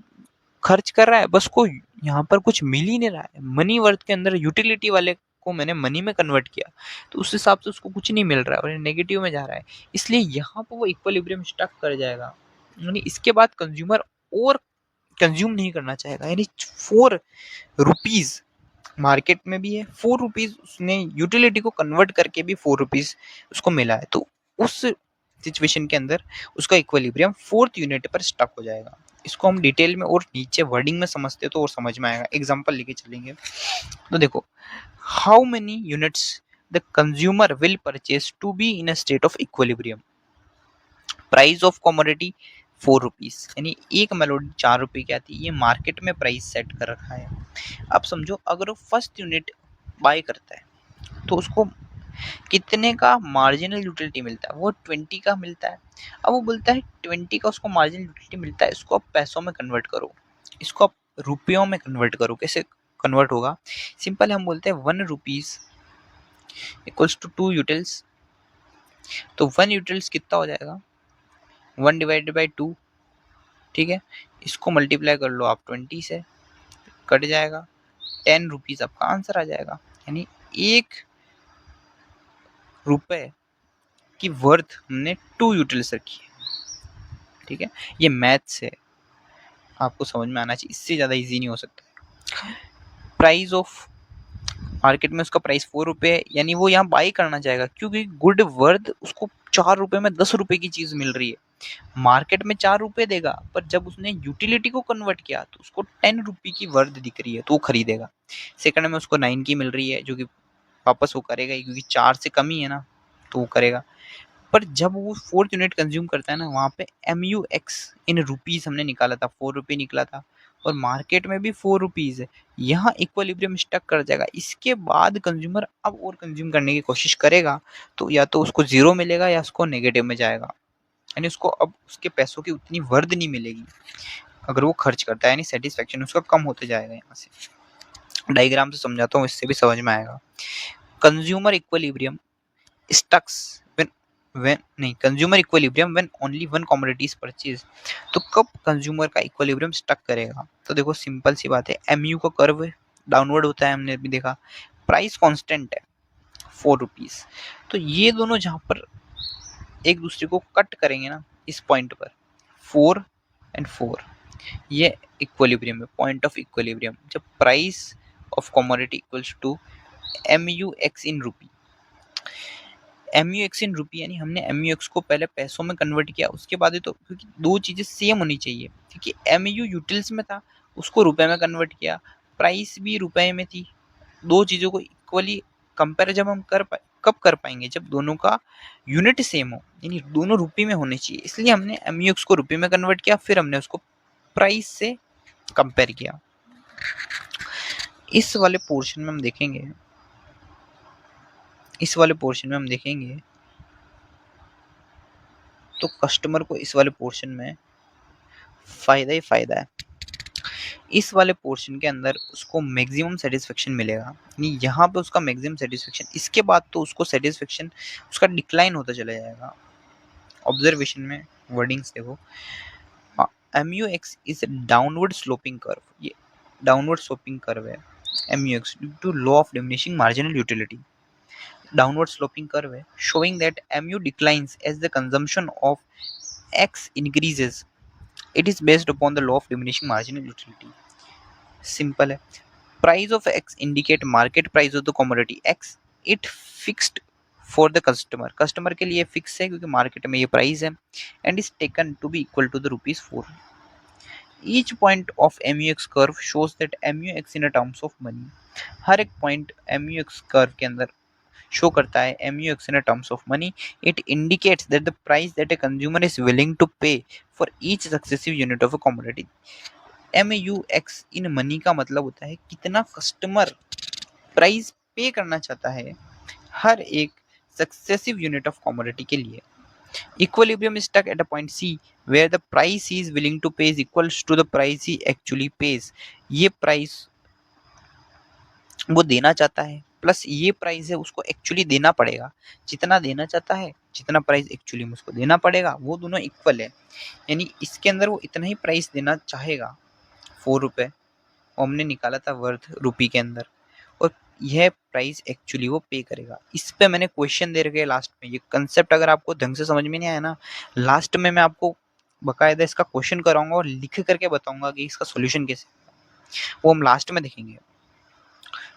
खर्च कर रहा है, बस को यहाँ पर कुछ मिल ही नहीं रहा है। मनी वर्थ के अंदर यूटिलिटी वाले को मैंने मनी में कन्वर्ट किया, तो उस हिसाब से उसको कुछ नहीं मिल रहा है और नेगेटिव में जा रहा है, इसलिए यहाँ पर वो इक्विलिब्रियम स्टक कर जाएगा। यानी इसके बाद कंज्यूमर और कंज्यूम नहीं करना चाहेगा, यानी 4 रुपीज़ मार्केट में भी है, 4 रुपीज़ उसने यूटिलिटी को कन्वर्ट करके भी 4 रुपीज़ उसको मिला है, तो उस सिचुएशन के अंदर उसका इक्विलिब्रियम 4th यूनिट पर स्टक हो जाएगा। इसको हम डिटेल में और नीचे वर्डिंग में समझते तो और समझ में आएगा, एग्जांपल लेके चलेंगे। तो देखो, how many units the consumer will purchase to be in a state of equilibrium. Price of commodity 4 rupees, यानी एक मेलोडी 4 रुपये की आती है, ये मार्केट में प्राइस सेट कर रखा है। अब समझो अगर वो फर्स्ट यूनिट बाय करता है तो उसको कितने का मार्जिनल यूटिलिटी मिलता है, वो 20 का मिलता है। अब वो बोलता है 20 का उसको मार्जिनल यूटिलिटी मिलता है, इसको आप पैसों में कन्वर्ट करो, इसको आप रुपयों में कन्वर्ट करो। कैसे कन्वर्ट होगा, सिंपल हम बोलते हैं 1 रुपीज़ इक्वल्स टू 2 यूटिल्स, तो 1 यूटिल्स कितना हो जाएगा, 1 डिवाइडेड बाई 2, ठीक है, इसको मल्टीप्लाई कर लो आप 20 से, कट जाएगा 10 रुपीज़, आपका आंसर आ जाएगा। यानी 1 रुपये की वर्थ हमने 2 यूटिल्स रखी है। ठीक है, ये मैथ्स है, आपको समझ में आना चाहिए, इससे ज़्यादा इजी नहीं हो सकता। प्राइस ऑफ मार्केट में उसका प्राइस 4 रुपए है, यानी वो यहाँ बाई करना चाहेगा क्योंकि गुड वर्थ उसको 4 रुपए में 10 रुपए की चीज मिल रही है। मार्केट में 4 रुपए देगा, पर जब उसने यूटिलिटी को कन्वर्ट किया तो उसको 10 रुपए की वर्थ दिख रही है तो वो खरीदेगा। सेकंड में उसको 9 की मिल रही है, जो कि वापस वो करेगा ही, क्योंकि 4 से कम ही है ना, तो वो करेगा। पर जब वो 4th यूनिट कंज्यूम करता है ना, वहाँ पे MUX इन रुपीज हमने निकाला था, 4 रुपये निकला था, और मार्केट में भी 4 रुपीज है। यहाँ इक्विलिब्रियम स्टक कर जाएगा। इसके बाद कंज्यूमर अब और कंज्यूम करने की कोशिश करेगा, तो या तो उसको 0 मिलेगा या उसको नेगेटिव में जाएगा, यानी उसको अब उसके पैसों की उतनी वर्थ नहीं मिलेगी अगर वो खर्च करता है, यानी सेटिस्फेक्शन उसका कम होते जाएगा। यहाँ से डायग्राम से समझाता हूँ, इससे भी समझ में आएगा। कंज्यूमर इक्विलिब्रियम स्टक्स व्हेन नहीं, consumer equilibrium when only one commodity is purchase. तो कब कंज्यूमर का इक्विलिब्रियम स्टक करेगा? तो देखो सिंपल सी बात है, MU का कर्व डाउनवर्ड होता है, हमने भी देखा। प्राइस कांस्टेंट है 4 रुपीज, तो ये दोनों जहां पर एक दूसरे को कट करेंगे ना, इस पॉइंट पर 4 एंड 4, ये इक्विलिब्रियम है, पॉइंट ऑफ इक्विलिब्रियम, जब price of commodity equals to MUX in rupee. MUX in रूपी यानी हमने MUX को पहले पैसों में कन्वर्ट किया, उसके बाद ही तो, क्योंकि दो चीजें सेम होनी चाहिए, क्योंकि MU यूटिल्स में था, उसको रुपए में कन्वर्ट किया, प्राइस भी रुपए में थी। दो चीजों को इक्वली कंपेयर जब हम कब कर पाएंगे? जब दोनों का यूनिट सेम हो, यानी दोनों रुपये में होने चाहिए। इसलिए हमने MUX को रुपये में कन्वर्ट किया, फिर हमने उसको प्राइस से कंपेयर किया। इस वाले पोर्शन में हम देखेंगे, तो कस्टमर को इस वाले पोर्शन में फायदा ही फायदा है। इस वाले पोर्शन के अंदर उसको मैक्सिमम सेटिस्फेक्शन मिलेगा, यानी यहाँ पे उसका मैक्सिमम सेटिस्फेक्शन, इसके बाद तो उसको सेटिस्फेक्शन उसका डिक्लाइन होता चला जाएगा। ऑब्जर्वेशन में वर्डिंग्स देखो, MUX is downward sloping curve, ये डाउनवर्ड स्लोपिंग कर्व है MUX due to law of diminishing marginal utility. Downward sloping curve है, showing that MU declines as the consumption of X increases. It is based upon the law of diminishing marginal utility. Simple है। Price of X indicate market price of the commodity X. It fixed for the customer. Customer के लिए फिक्स है क्योंकि मार्केट में ये प्राइस है, and is taken to be equal to the rupees 4. Each point of MUX curve shows that MUX in a terms of money. हर एक पॉइंट MUX कर्व के अंदर शो करता है MUX in a terms of money. It indicates that the price that a consumer is willing to pay for each successive unit of a commodity. MUX in money का मतलब होता है कितना कस्टमर प्राइस पे करना चाहता है हर एक सक्सेसिव यूनिट ऑफ कमोडिटी के लिए। Equilibrium is stuck at a point C where the price he is willing to pay is equals to the price he actually pays. ये प्राइस वो देना चाहता है प्लस ये प्राइस है उसको एक्चुअली देना पड़ेगा, जितना देना चाहता है जितना प्राइस एक्चुअली में उसको देना पड़ेगा, वो दोनों इक्वल है। यानी इसके अंदर वो इतना ही प्राइस देना चाहेगा 4 रुपये, हमने निकाला था वर्थ रुपी के अंदर, और यह प्राइस एक्चुअली वो पे करेगा। इस पे मैंने क्वेश्चन दे रखे लास्ट में। ये कंसेप्ट अगर आपको ढंग से समझ में नहीं आया ना, लास्ट में मैं आपको बकायदा इसका क्वेश्चन कराऊंगा और लिख करके बताऊंगा कि इसका सोल्यूशन कैसे, वो हम लास्ट में देखेंगे।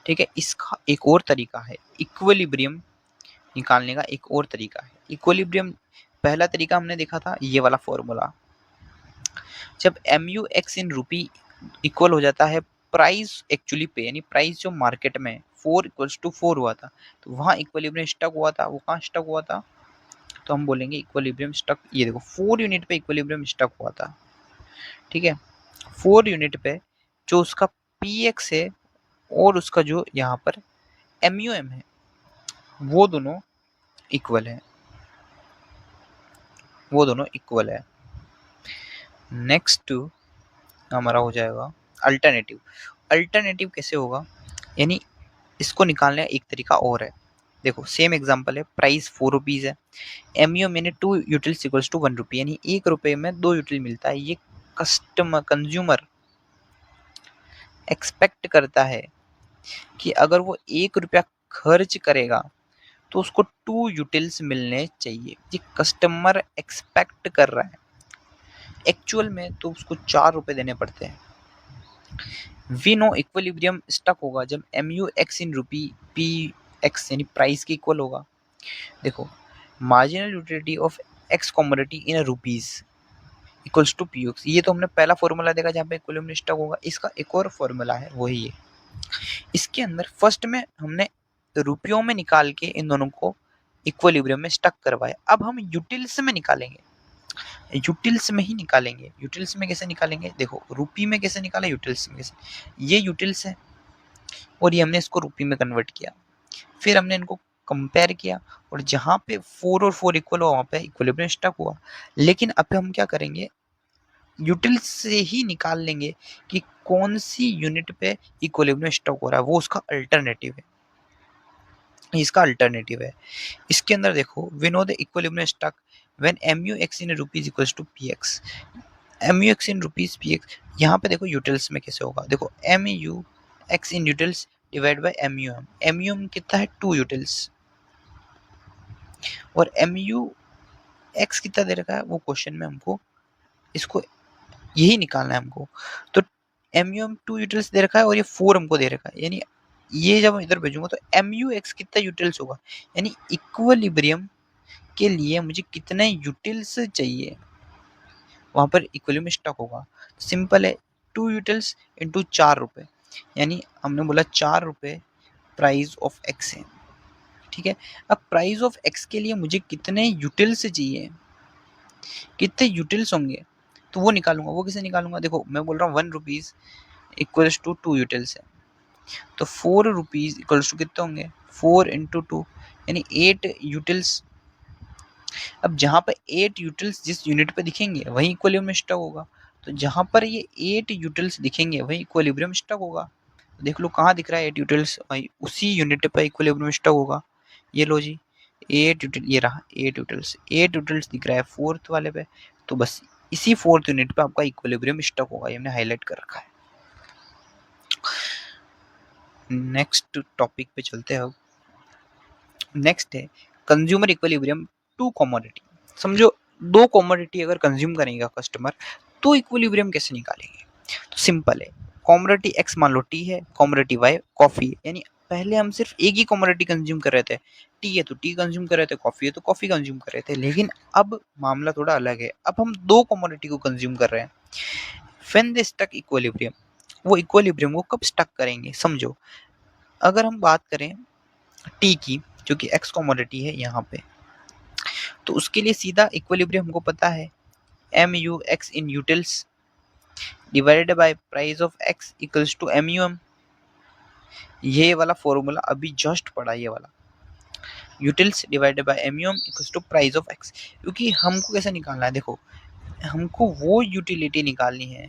ठीक है, इसका एक और तरीका है इक्विलिब्रियम निकालने का, एक और तरीका है इक्विलिब्रियम। पहला तरीका हमने देखा था ये वाला फॉर्मूला, जब MUX इन रूपी इक्वल हो जाता है प्राइस एक्चुअली पे, यानी प्राइस जो मार्केट में 4 इक्वल्स टू 4 हुआ था, तो वहाँ इक्विलिब्रियम स्टक हुआ था। वो कहाँ स्टक हुआ था? तो हम बोलेंगे इक्विलिब्रियम स्टक, ये देखो 4 यूनिट पे इक्विलिब्रियम स्टक हुआ था। ठीक है, 4 यूनिट पे जो उसका PX है और उसका जो यहाँ पर MUM है, वो दोनों इक्वल है, वो दोनों इक्वल है। नेक्स्ट हमारा हो जाएगा अल्टरनेटिव। अल्टरनेटिव कैसे होगा? यानी इसको निकालने का एक तरीका और है। देखो सेम एग्जांपल है, प्राइस 4 रुपीज़ है, MU मैंने 2 यूटिल्स इक्वल्स टू 1 रुपये, यानी 1 रुपये में 2 यूटिल मिलता है। ये कंज्यूमर एक्सपेक्ट करता है कि अगर वो 1 रुपया खर्च करेगा तो उसको 2 यूटिल्स मिलने चाहिए। ये कस्टमर एक्सपेक्ट कर रहा है, एक्चुअल में तो उसको 4 रुपये देने पड़ते हैं। वी नो इक्विलिब्रियम स्टक होगा जब M U x in rupee P x यानी प्राइस के इक्वल होगा। देखो, marginal utility of x commodity in rupees equals to P x, ये तो हमने पहला फॉर्मूला देखा जहाँ पे इक्विलिब्रियम स्टक होगा। इसका एक और फॉर्मूला है, वही है। इसके अंदर फर्स्ट में हमने रुपयों में निकाल के इन दोनों को इक्विलिब्रियम में स्टक करवाया। अब हम यूटिल्स में निकालेंगे, यूटिल्स में ही निकालेंगे। यूटिल्स में कैसे निकालेंगे? देखो, रूपी में कैसे निकाला, यूटिल्स में कैसे। ये यूटिल्स है और ये हमने इसको रूपी में कन्वर्ट किया, फिर हमने इनको कंपेयर किया और जहाँ पे 4 और 4 इक्वल हुआ वहाँ पे इक्विलिब्रियम स्टक हुआ। लेकिन अब हम क्या करेंगे, यूटिल्स से ही निकाल लेंगे कि कौन सी यूनिट पे इक्विलिब्रियम स्टक हो रहा है, वो उसका अल्टरनेटिव है, इसका अल्टरनेटिव है। इसके अंदर देखो, we know the equilibrium stuck when mu x in rupees equals to px, mu x in rupees px। यहाँ पे देखो यूटिल्स में कैसे होगा, देखो mu x in utils divide by mu कितना है 2 यूटिल्स, और mu x कितना दे रखा है वो क्वेश्चन में हमको इसको यही निकालना है हमको। तो mu 2 यूटिल्स दे रखा है और ये 4 हमको दे रखा है, यानी ये जब इधर भेजूंगा तो mu x कितना यूटिल्स होगा, यानी इक्विलिब्रियम के लिए मुझे कितने यूटिल्स चाहिए, वहां पर इक्विलिब्रियम स्टक होगा। सिंपल है, 2 यूटिल्स इंटू 4 रुपए, यानी हमने बोला 4 रुपए प्राइस ऑफ एक्स है, ठीक है। अब प्राइस ऑफ एक्स के लिए मुझे कितने यूटिल्स चाहिए, कितने यूटिल्स होंगे, तो वो निकालूंगा। वो कैसे निकालूंगा, देखो मैं बोल रहा हूँ 1 रुपीज इक्वल्स टू 2 यूटिल्स है, तो 4 रुपीज इक्वल्स टू कितने होंगे, 4 इंटू 2 यानी 8 यूटिल्स। अब जहाँ पर 8 यूटिल्स जिस यूनिट पे दिखेंगे वही इक्विलिब्रियम स्टक होगा, तो जहाँ पर ये 8 यूटिल्स दिखेंगे वही इक्विलिब्रियम स्टक होगा। तो देख लो कहाँ दिख रहा है 8 यूटिल्स, वही उसी यूनिट पर इक्विलिब्रियम स्टक होगा। ये लो जी, 8 यूटिल, ये रहा 8 यूटिल्स, 8 यूटिल्स दिख रहा है फोर्थ वाले पे, तो बस इसी फोर्थ यूनिट पे आपका इक्विलिब्रियम स्टक होगा, ये हमने हाईलाइट कर रखा है। नेक्स्ट टॉपिक पे चलते हैं। अब नेक्स्ट है कंज्यूमर इक्विलिब्रियम टू कमोडिटी। समझो, दो कमोडिटी अगर कंज्यूम करेगा कस्टमर तो इक्विलिब्रियम कैसे निकालेंगे, तो सिंपल है। कमोडिटी एक्स मान लो टी है, कमोडिटी वाई कॉफी है, यानी पहले हम सिर्फ एक ही कमोडिटी कंज्यूम कर रहे थे, टी है तो टी कंज्यूम कर रहे थे, कॉफी है तो कॉफी कंज्यूम कर रहे थे। लेकिन अब मामला थोड़ा अलग है, अब हम दो कमोडिटी को कंज्यूम कर रहे हैं। व्हेन दे स्टक इक्विलिब्रियम, वो इक्विलिब्रियम को कब स्टक करेंगे, समझो। अगर हम बात करें टी की, जो कि एक्स कमोडिटी है यहाँ पे, तो उसके लिए सीधा इक्विलिब्रियम हमको पता है, M U x in utils divided by price of x equals to M U M. ये वाला फॉर्मूला अभी जस्ट पढ़ा, ये वाला utils divided by M U M equals to price of x. क्योंकि हमको कैसे निकालना है, देखो हमको वो यूटिलिटी निकालनी है,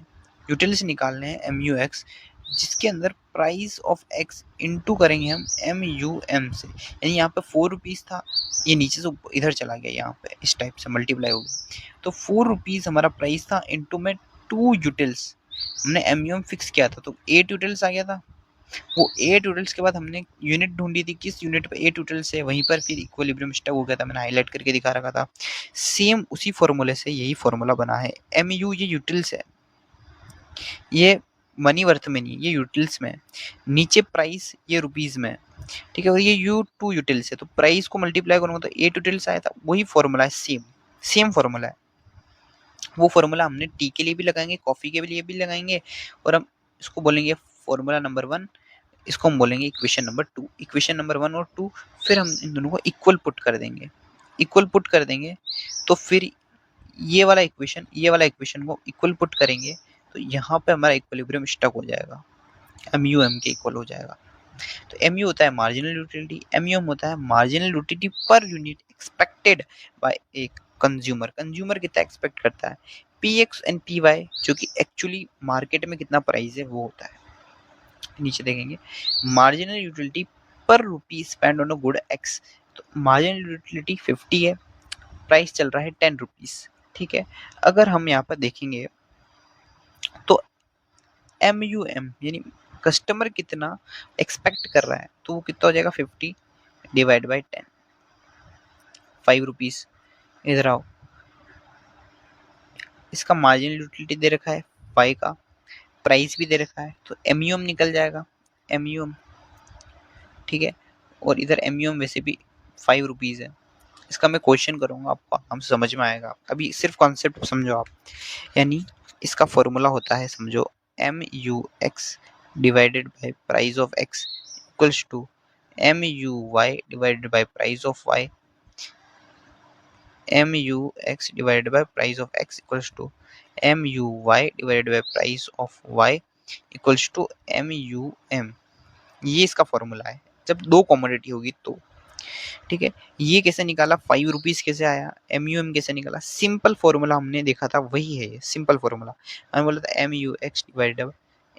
यूटिल्स निकालने हैं एम यू एक्स, जिसके अंदर प्राइस ऑफ एक्स इंटू करेंगे हम एम यू एम से, यानी यहाँ पे 4 रुपीज़ था, ये नीचे से इधर चला गया, यहाँ पे इस टाइप से मल्टीप्लाई हो गया, तो 4 रुपीज़ हमारा प्राइस था, इंटू में 2 यूटिल्स, हमने एम यू एम फिक्स किया था तो 8 यूटिल्स आ गया था। वो 8 यूटिल्स के बाद हमने यूनिट ढूंढी थी, किस यूनिट पे 8 यूटिल्स है, वहीं पर फिर इक्विलिब्रियम स्टक हो गया था, मैंने हाईलाइट करके दिखा रखा था। सेम उसी फॉर्मूले से यही फॉर्मूला बना है। एम यू ये यूटिल्स है, ये मनी वर्थ में नहीं, ये यूटिल्स में, नीचे प्राइस ये रुपीज में, ठीक है, और ये यू 2 यूटिल्स है, तो प्राइस को मल्टीप्लाई करूंगा तो 8 यूटिल्स आया था, वही फॉर्मूला है, सेम सेम फॉर्मूला है। वो फॉर्मूला हमने टी के लिए भी लगाएंगे, कॉफी के लिए भी लगाएंगे, और हम इसको बोलेंगे फॉर्मूला नंबर 1, इसको हम बोलेंगे इक्वेशन नंबर 2, इक्वेशन नंबर 1 और 2, फिर हम इन दोनों को इक्वल पुट कर देंगे, इक्वल पुट कर देंगे, तो फिर ये वाला इक्वेशन को इक्वल पुट करेंगे, तो यहाँ पे हमारा इक्विलिब्रियम स्टक हो जाएगा, एम यू एम के इक्वल हो जाएगा। तो एम यू होता है marginal utility, M U M होता है marginal utility per unit expected by एक कंज्यूमर, कंज्यूमर कितना एक्सपेक्ट करता है, P X and P Y, जो कि एक्चुअली मार्केट में कितना प्राइस है वो होता है। नीचे देखेंगे marginal utility per rupee spend on a good X, तो मार्जिनल यूटिलिटी 50 है, प्राइस चल रहा है 10 रुपीज, ठीक है। अगर हम यहाँ पर देखेंगे तो एम यू एम यानी कस्टमर कितना एक्सपेक्ट कर रहा है, तो वो कितना हो जाएगा 50 डिवाइड बाई 10, 5 रुपीज। इधर आओ, इसका मार्जिनल यूटिलिटी दे रखा है 5 का, प्राइस भी दे रखा है तो एमयूएम निकल जाएगा, एमयूएम, ठीक है। और इधर एमयूएम वैसे भी 5 रुपीज़ है। इसका मैं क्वेश्चन करूँगा, आपको आराम से समझ में आएगा। अभी सिर्फ कॉन्सेप्ट समझो आप। यानी इसका फॉर्मूला होता है, समझो, M U X divided by price of x equals to M U Y divided by price of Y, M U X divided by price of x equals to M U Y divided by price of Y equals to M U M. ये इसका फॉर्मूला है जब दो कमोडिटी होगी तो, ठीक है। ये कैसे निकाला, 5 रुपीज़ कैसे आया, एम यू एम कैसे निकाला, सिंपल फॉर्मूला हमने देखा था वही है, ये सिंपल फॉर्मूला। हमने बोला था M U X divided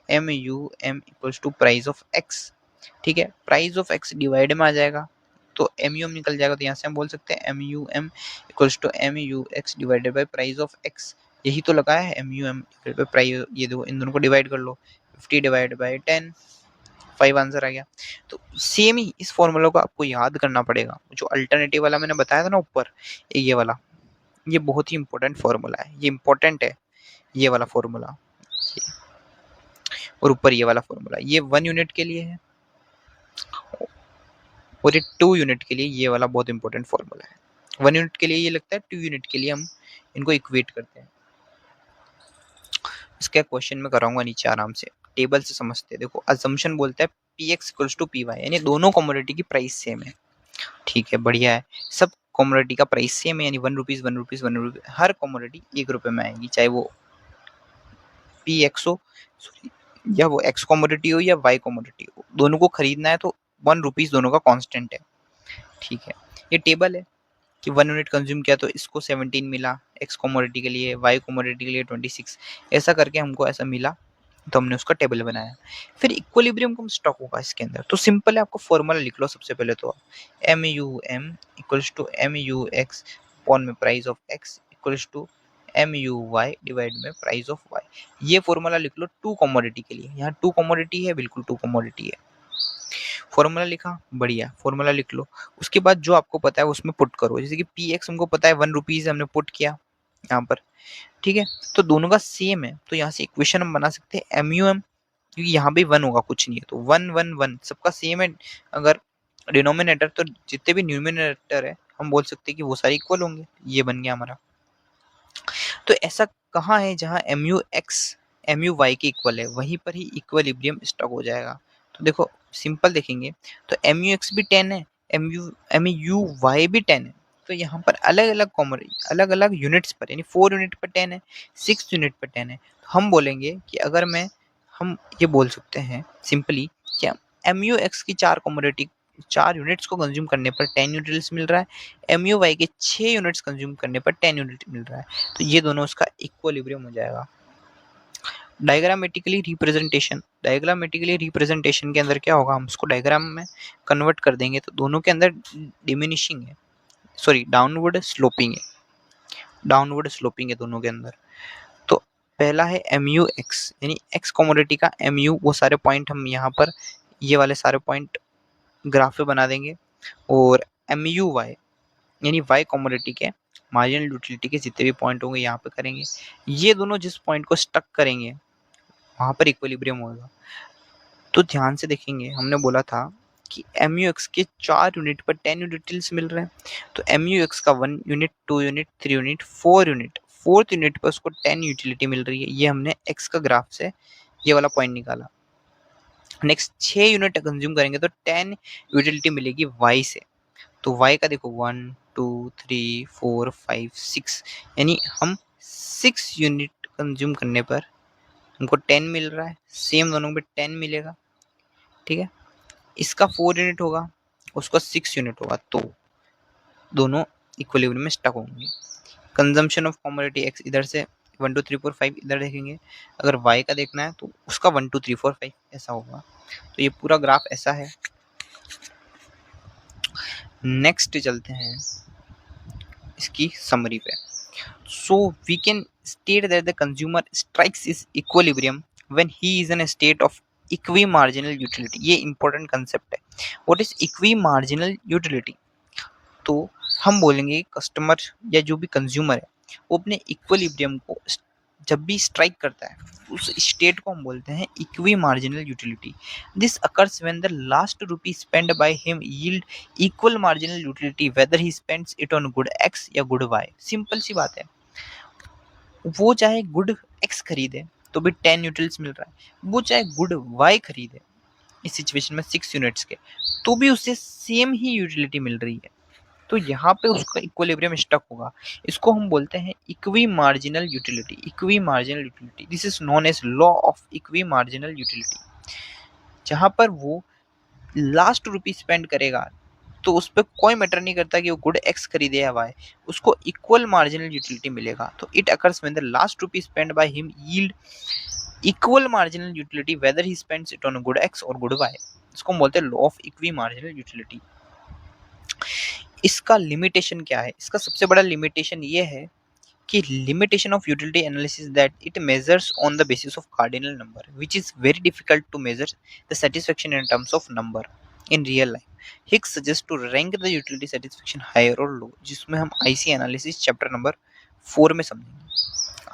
M U M equals to price of X, ठीक है। प्राइस ऑफ एक्स डिवाइड में आ जाएगा तो एम यू एम निकल जाएगा, तो यहाँ से हम बोल सकते हैं M U M equals to M U X divided by price of X. यही तो लगाया है, एम यू एम प्राइस, ये दो इन दोनों को डिवाइड कर लो, 50 डिवाइड बाई 10, 5 आंसर आ गया। तो सेम ही इस फॉर्मूला को आपको याद करना पड़ेगा। जो अल्टरनेटिव वाला मैंने बताया था ना ऊपर, ये वाला, ये बहुत ही इंपॉर्टेंट फॉर्मूला है, ये इंपॉर्टेंट है, ये वाला फॉर्मूला। और ऊपर ये वाला फॉर्मूला, ये 1 यूनिट के लिए है और ये 2 यूनिट के लिए ये वाला बहुत इंपॉर्टेंट फॉर्मूला है। 1 यूनिट के लिए ये लगता है, 2 यूनिट के लिए हम इनको इक्वेट करते हैं। इसका क्वेश्चन में कराऊंगा नीचे, आराम से टेबल से समझते हैं। देखो अजम्पशन बोलता है P X equals to P Y, यानी दोनों कमोडिटी की प्राइस सेम है, ठीक है, बढ़िया है। सब कमोडिटी का प्राइस सेम है, यानी 1 रुपीज़ 1 रुपीज़ 1 रुपीज़, हर कमोडिटी 1 रुपये में आएगी, चाहे वो पी एक्स हो, या वो एक्स कमोडिटी हो या वाई कमोडिटी हो, दोनों को खरीदना है तो 1 रुपीज़ दोनों का कांस्टेंट है, ठीक है। ये टेबल है कि 1 यूनिट कंज्यूम किया तो इसको 17 मिला एक्स कमोडिटी के लिए, वाई कमोडिटी के लिए 26, ऐसा करके हमको ऐसा मिला, तो हमने उसका टेबल बनाया। फिर इक्विलिब्रियम कम स्टॉक होगा इसके अंदर, तो सिंपल है, आपको फॉर्मूला लिख लो सबसे पहले तो, M U M equals to M U X upon में price of x equals to M U Y divide में प्राइस ऑफ वाई। ये फॉर्मूला लिख लो 2 कमोडिटी के लिए, यहाँ 2 कमोडिटी है, बिल्कुल 2 कमोडिटी है। फॉर्मूला लिखा, बढ़िया, फॉर्मूला लिख लो। उसके बाद जो आपको पता है उसमें पुट करो, जैसे कि पी एक्स हमको पता है 1 रुपीज़, हमने पुट किया यहाँ पर, ठीक है। तो दोनों का सेम है, तो यहाँ से इक्वेशन हम बना सकते हैं एम यू एम, क्योंकि यहाँ भी 1 होगा, कुछ नहीं है, तो 1 1 1 सबका सेम है। अगर डिनोमिनेटर, तो जितने भी न्यूमिनेटर है हम बोल सकते हैं कि वो सारे इक्वल होंगे। ये बन गया हमारा। तो ऐसा कहाँ है जहाँ M U X M U Y के इक्वल है, वहीं पर ही इक्वलिब्रियम स्टॉक हो जाएगा। तो देखो सिंपल देखेंगे तो एम यू एक्स भी 10 है, एम यू वाई भी 10 है, तो यहाँ पर अलग अलग अलग अलग यूनिट्स पर, यानी 4 यूनिट पर 10 है, 6 यूनिट पर 10 है। तो हम बोलेंगे कि अगर हम ये बोल सकते हैं सिंपली कि एम यू एक्स की 4 यूनिट्स को कंज्यूम करने पर 10 यूनिट्स मिल रहा है, एम यू वाई के 6 यूनिट्स कंज्यूम करने पर 10 यूनिट मिल रहा है, तो ये दोनों उसका इक्विलिब्रियम हो जाएगा। डायग्रामेटिकली रिप्रेजेंटेशन के अंदर क्या होगा, हम उसको डायग्राम में कन्वर्ट कर देंगे, तो दोनों के अंदर डिमिनिशिंग है, सॉरी डाउनवर्ड स्लोपिंग है दोनों के अंदर। तो पहला है एम यू एक्स, यानी एक्स कमोडिटी का एम यू, वो सारे पॉइंट हम यहाँ पर ये वाले सारे पॉइंट ग्राफ पे बना देंगे, और एम यू वाई यानी वाई कमोडिटी के मार्जिनल यूटिलिटी के जितने भी पॉइंट होंगे यहाँ पे करेंगे। ये दोनों जिस पॉइंट को स्टक करेंगे वहाँ पर इक्विलिब्रियम होगा। तो ध्यान से देखेंगे, हमने बोला था कि एम यू एक्स के 4 यूनिट पर 10 यूनिट्स मिल रहे हैं, तो एम यू एक्स का 1 unit 2 unit 3 unit 4 unit, 4th unit पर उसको 10 यूटिलिटी मिल रही है। ये हमने एक्स का ग्राफ से ये वाला पॉइंट निकाला। नेक्स्ट 6 यूनिट कंज्यूम करेंगे तो 10 यूटिलिटी मिलेगी वाई से, तो वाई का देखो 1 2 3 4 5 6, यानी हम 6 यूनिट कंज्यूम करने पर हमको 10 मिल रहा है, सेम दोनों पे 10 मिलेगा, ठीक है। इसका 4 यूनिट होगा, उसका 6 यूनिट होगा, तो दोनों इक्विलिब्रियम में स्टक होंगे। कंजम्पशन ऑफ कमोडिटी एक्स इधर से 1 2 3 4 5 इधर देखेंगे, अगर वाई का देखना है तो उसका 1 2 3 4 5 ऐसा होगा। तो ये पूरा ग्राफ ऐसा है। नेक्स्ट चलते हैं इसकी समरी पे। So we can state that the consumer strikes is equilibrium when he is in a state of equi marginal utility. ये इंपॉर्टेंट कंसेप्ट है। What is equi marginal utility? तो हम बोलेंगे कस्टमर या जो भी कंज्यूमर है वो अपने इक्विलिब्रियम को जब भी स्ट्राइक करता है उस स्टेट को हम बोलते हैं equi marginal utility. This occurs when the last rupee spend by him yield equal marginal utility whether he spends it on good x या गुड वाई। सिंपल सी बात है, वो चाहे गुड एक्स खरीदे तो भी 10 यूटिल्स मिल रहा है, वो चाहे गुड वाई खरीदे इस सिचुएशन में 6 यूनिट्स के तो भी उसे सेम ही यूटिलिटी मिल रही है। तो यहाँ पे उसका इक्विलिब्रियम स्टक होगा। इसको हम बोलते हैं equi marginal utility. Equi marginal utility, this is known as law of equi marginal utility. जहाँ पर वो लास्ट रुपी स्पेंड करेगा तो उस पर कोई मैटर नहीं करता कि वो गुड एक्स खरीदे या वाई, उसको इक्वल मार्जिनल यूटिलिटी मिलेगा। तो it occurs when the last rupee spend by him yield equal marginal utility whether he spends it on good X और गुड वाई। इसको हम बोलते हैं law of equi marginal utility. इसका लिमिटेशन क्या है? इसका सबसे बड़ा लिमिटेशन ये है कि limitation of utility analysis that it measures on the basis of cardinal number which is very difficult to measure the satisfaction in terms of number in real life. Hicks suggest to rank the utility satisfaction higher और लो, जिसमें हम आईसी एनालिसिस चैप्टर नंबर 4 में समझेंगे।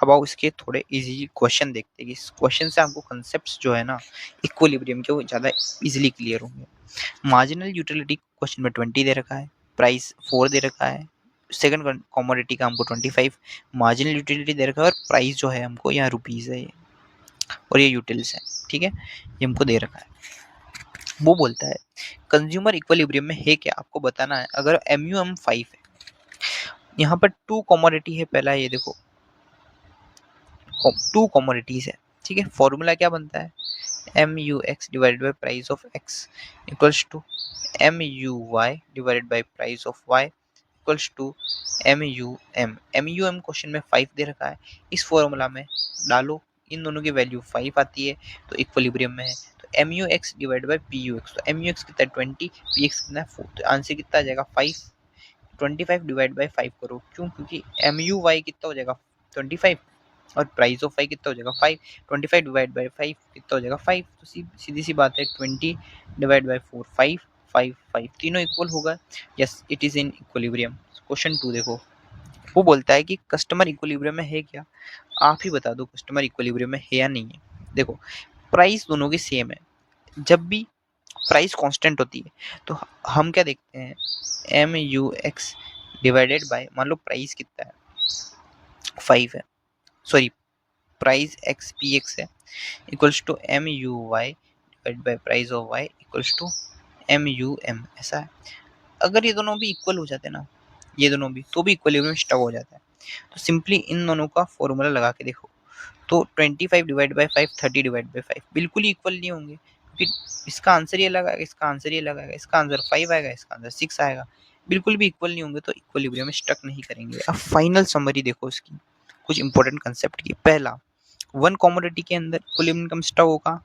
अब आओ इसके थोड़े इजी क्वेश्चन देखते हैं। इस क्वेश्चन से आपको कंसेप्ट्स जो है ना इक्विलिब्रियम के वो ज़्यादा इजीली क्लियर होंगे। मार्जिनल यूटिलिटी क्वेश्चन में 20 दे रखा है, प्राइस 4 दे रखा है, सेकंड कमोडिटी का हमको 25 मार्जिनल यूटिलिटी दे रखा है और प्राइस जो है हमको यहाँ रुपीज़ है ये, और ये यूटिल्स है, ठीक है, ये हमको दे रखा है। वो बोलता है कंज्यूमर इक्विलिब्रियम में है क्या, आपको बताना है। अगर MUM 5 है, यहाँ पर 2 कमोडिटी है, पहला ये देखो 2 कमोडिटीज है, ठीक है। फॉर्मूला क्या बनता है, MUX divided by price of X equals to MUY divided by price of Y equals to MUM। MUM question में 5 दे रखा है, इस फॉर्मूला में डालो, इन दोनों की वैल्यू 5 आती है तो इक्विलिब्रियम में है। तो MUX डिवाइड बाय PUX, तो MUX कितना है 20, PX कितना है 4, तो आंसर कितना आ जाएगा 5। 25 डिवाइड बाय 5 करो, क्यों, क्योंकि MUY कितना हो जाएगा 25 और प्राइस ऑफ 5 कितना हो जाएगा 5। 25 डिवाइड बाय 5 कितना हो जाएगा 5, तो सीधी सी बात है 20 डिवाइड बाय 4 5 5 5 तीनों इक्वल होगा। Yes, it is in equilibrium. Question 2 देखो, वो बोलता है कि कस्टमर इक्विलिब्रियम में है क्या, आप ही बता दो कस्टमर इक्विलिब्रियम में है या नहीं है। देखो प्राइस दोनों की सेम है, जब भी प्राइस कांस्टेंट होती है तो हम क्या देखते हैं, MUX डिवाइडेड बाय, मान लो प्राइस कितना है 5 है, सॉरी प्राइस एक्स PX है equals to MUY divide by price of Y equals to MUM, ऐसा है। अगर ये दोनों भी इक्वल हो जाते हैं ना, ये दोनों भी, तो भी इक्विलिब्रियम स्टक हो जाता है। तो सिंपली इन दोनों का फॉर्मूला लगा के देखो, तो 25 डिवाइड बाय 5 30 डिवाइड बाय 5 बिल्कुल ही इक्वल नहीं होंगे, क्योंकि इसका आंसर ये लगाएगा, इसका आंसर ये लगाएगा, इसका आंसर 5 आएगा, इसका आंसर 6 आएगा, बिल्कुल भी इक्वल नहीं होंगे, तो इक्विलिब्रियम स्टक नहीं करेंगे। अब फाइनल समरी देखो इसकी, कुछ इंपॉर्टेंट कंसेप्ट की। पहला, वन कमोडिटी के अंदर इक्विलिब्रियम कब स्टक होगा,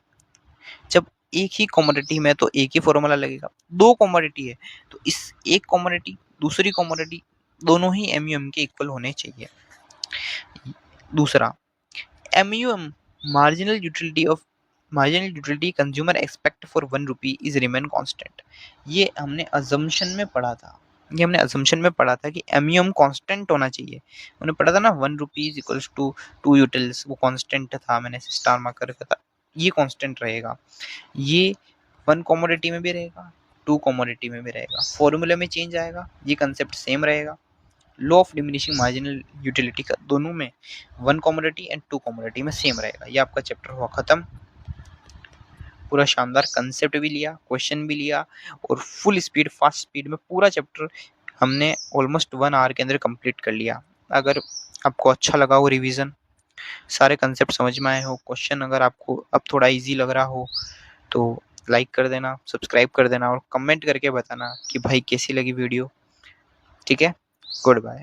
जब एक ही कमोडिटी में तो एक ही फॉर्मूला लगेगा। 2 कमोडिटी है तो इस एक कमोडिटी दूसरी कमोडिटी दोनों ही MUM के इक्वल होने चाहिए। दूसरा, MUM marginal utility consumer expect for 1 rupee is remain constant. ये हमने अजम्पशन में पढ़ा था, कि MUM कांस्टेंट होना चाहिए। उन्हें पढ़ा था ना 1 रुपीज इक्वल्स टू 2 यूटिल्स, वो कांस्टेंट था, मैंने स्टार मार्क कर रखा था, ये कांस्टेंट रहेगा। ये 1 कमोडिटी में भी रहेगा, 2 कमोडिटी में भी रहेगा, फॉर्मूले में चेंज आएगा, ये कंसेप्ट सेम रहेगा। Law of diminishing marginal utility का दोनों में 1 कमोडिटी एंड 2 कमोडिटी में सेम रहेगा। ये आपका चैप्टर हुआ खत्म। पूरा शानदार कंसेप्ट भी लिया, क्वेश्चन भी लिया, और फुल स्पीड फास्ट स्पीड में पूरा चैप्टर हमने ऑलमोस्ट 1 आवर के अंदर कंप्लीट कर लिया। अगर आपको अच्छा लगा हो रिवीजन, सारे कंसेप्ट समझ में आए हो, क्वेश्चन अगर आपको अब थोड़ा इजी लग रहा हो तो लाइक कर देना, सब्सक्राइब कर देना और कमेंट करके बताना कि भाई कैसी लगी वीडियो। ठीक है, गुड बाय।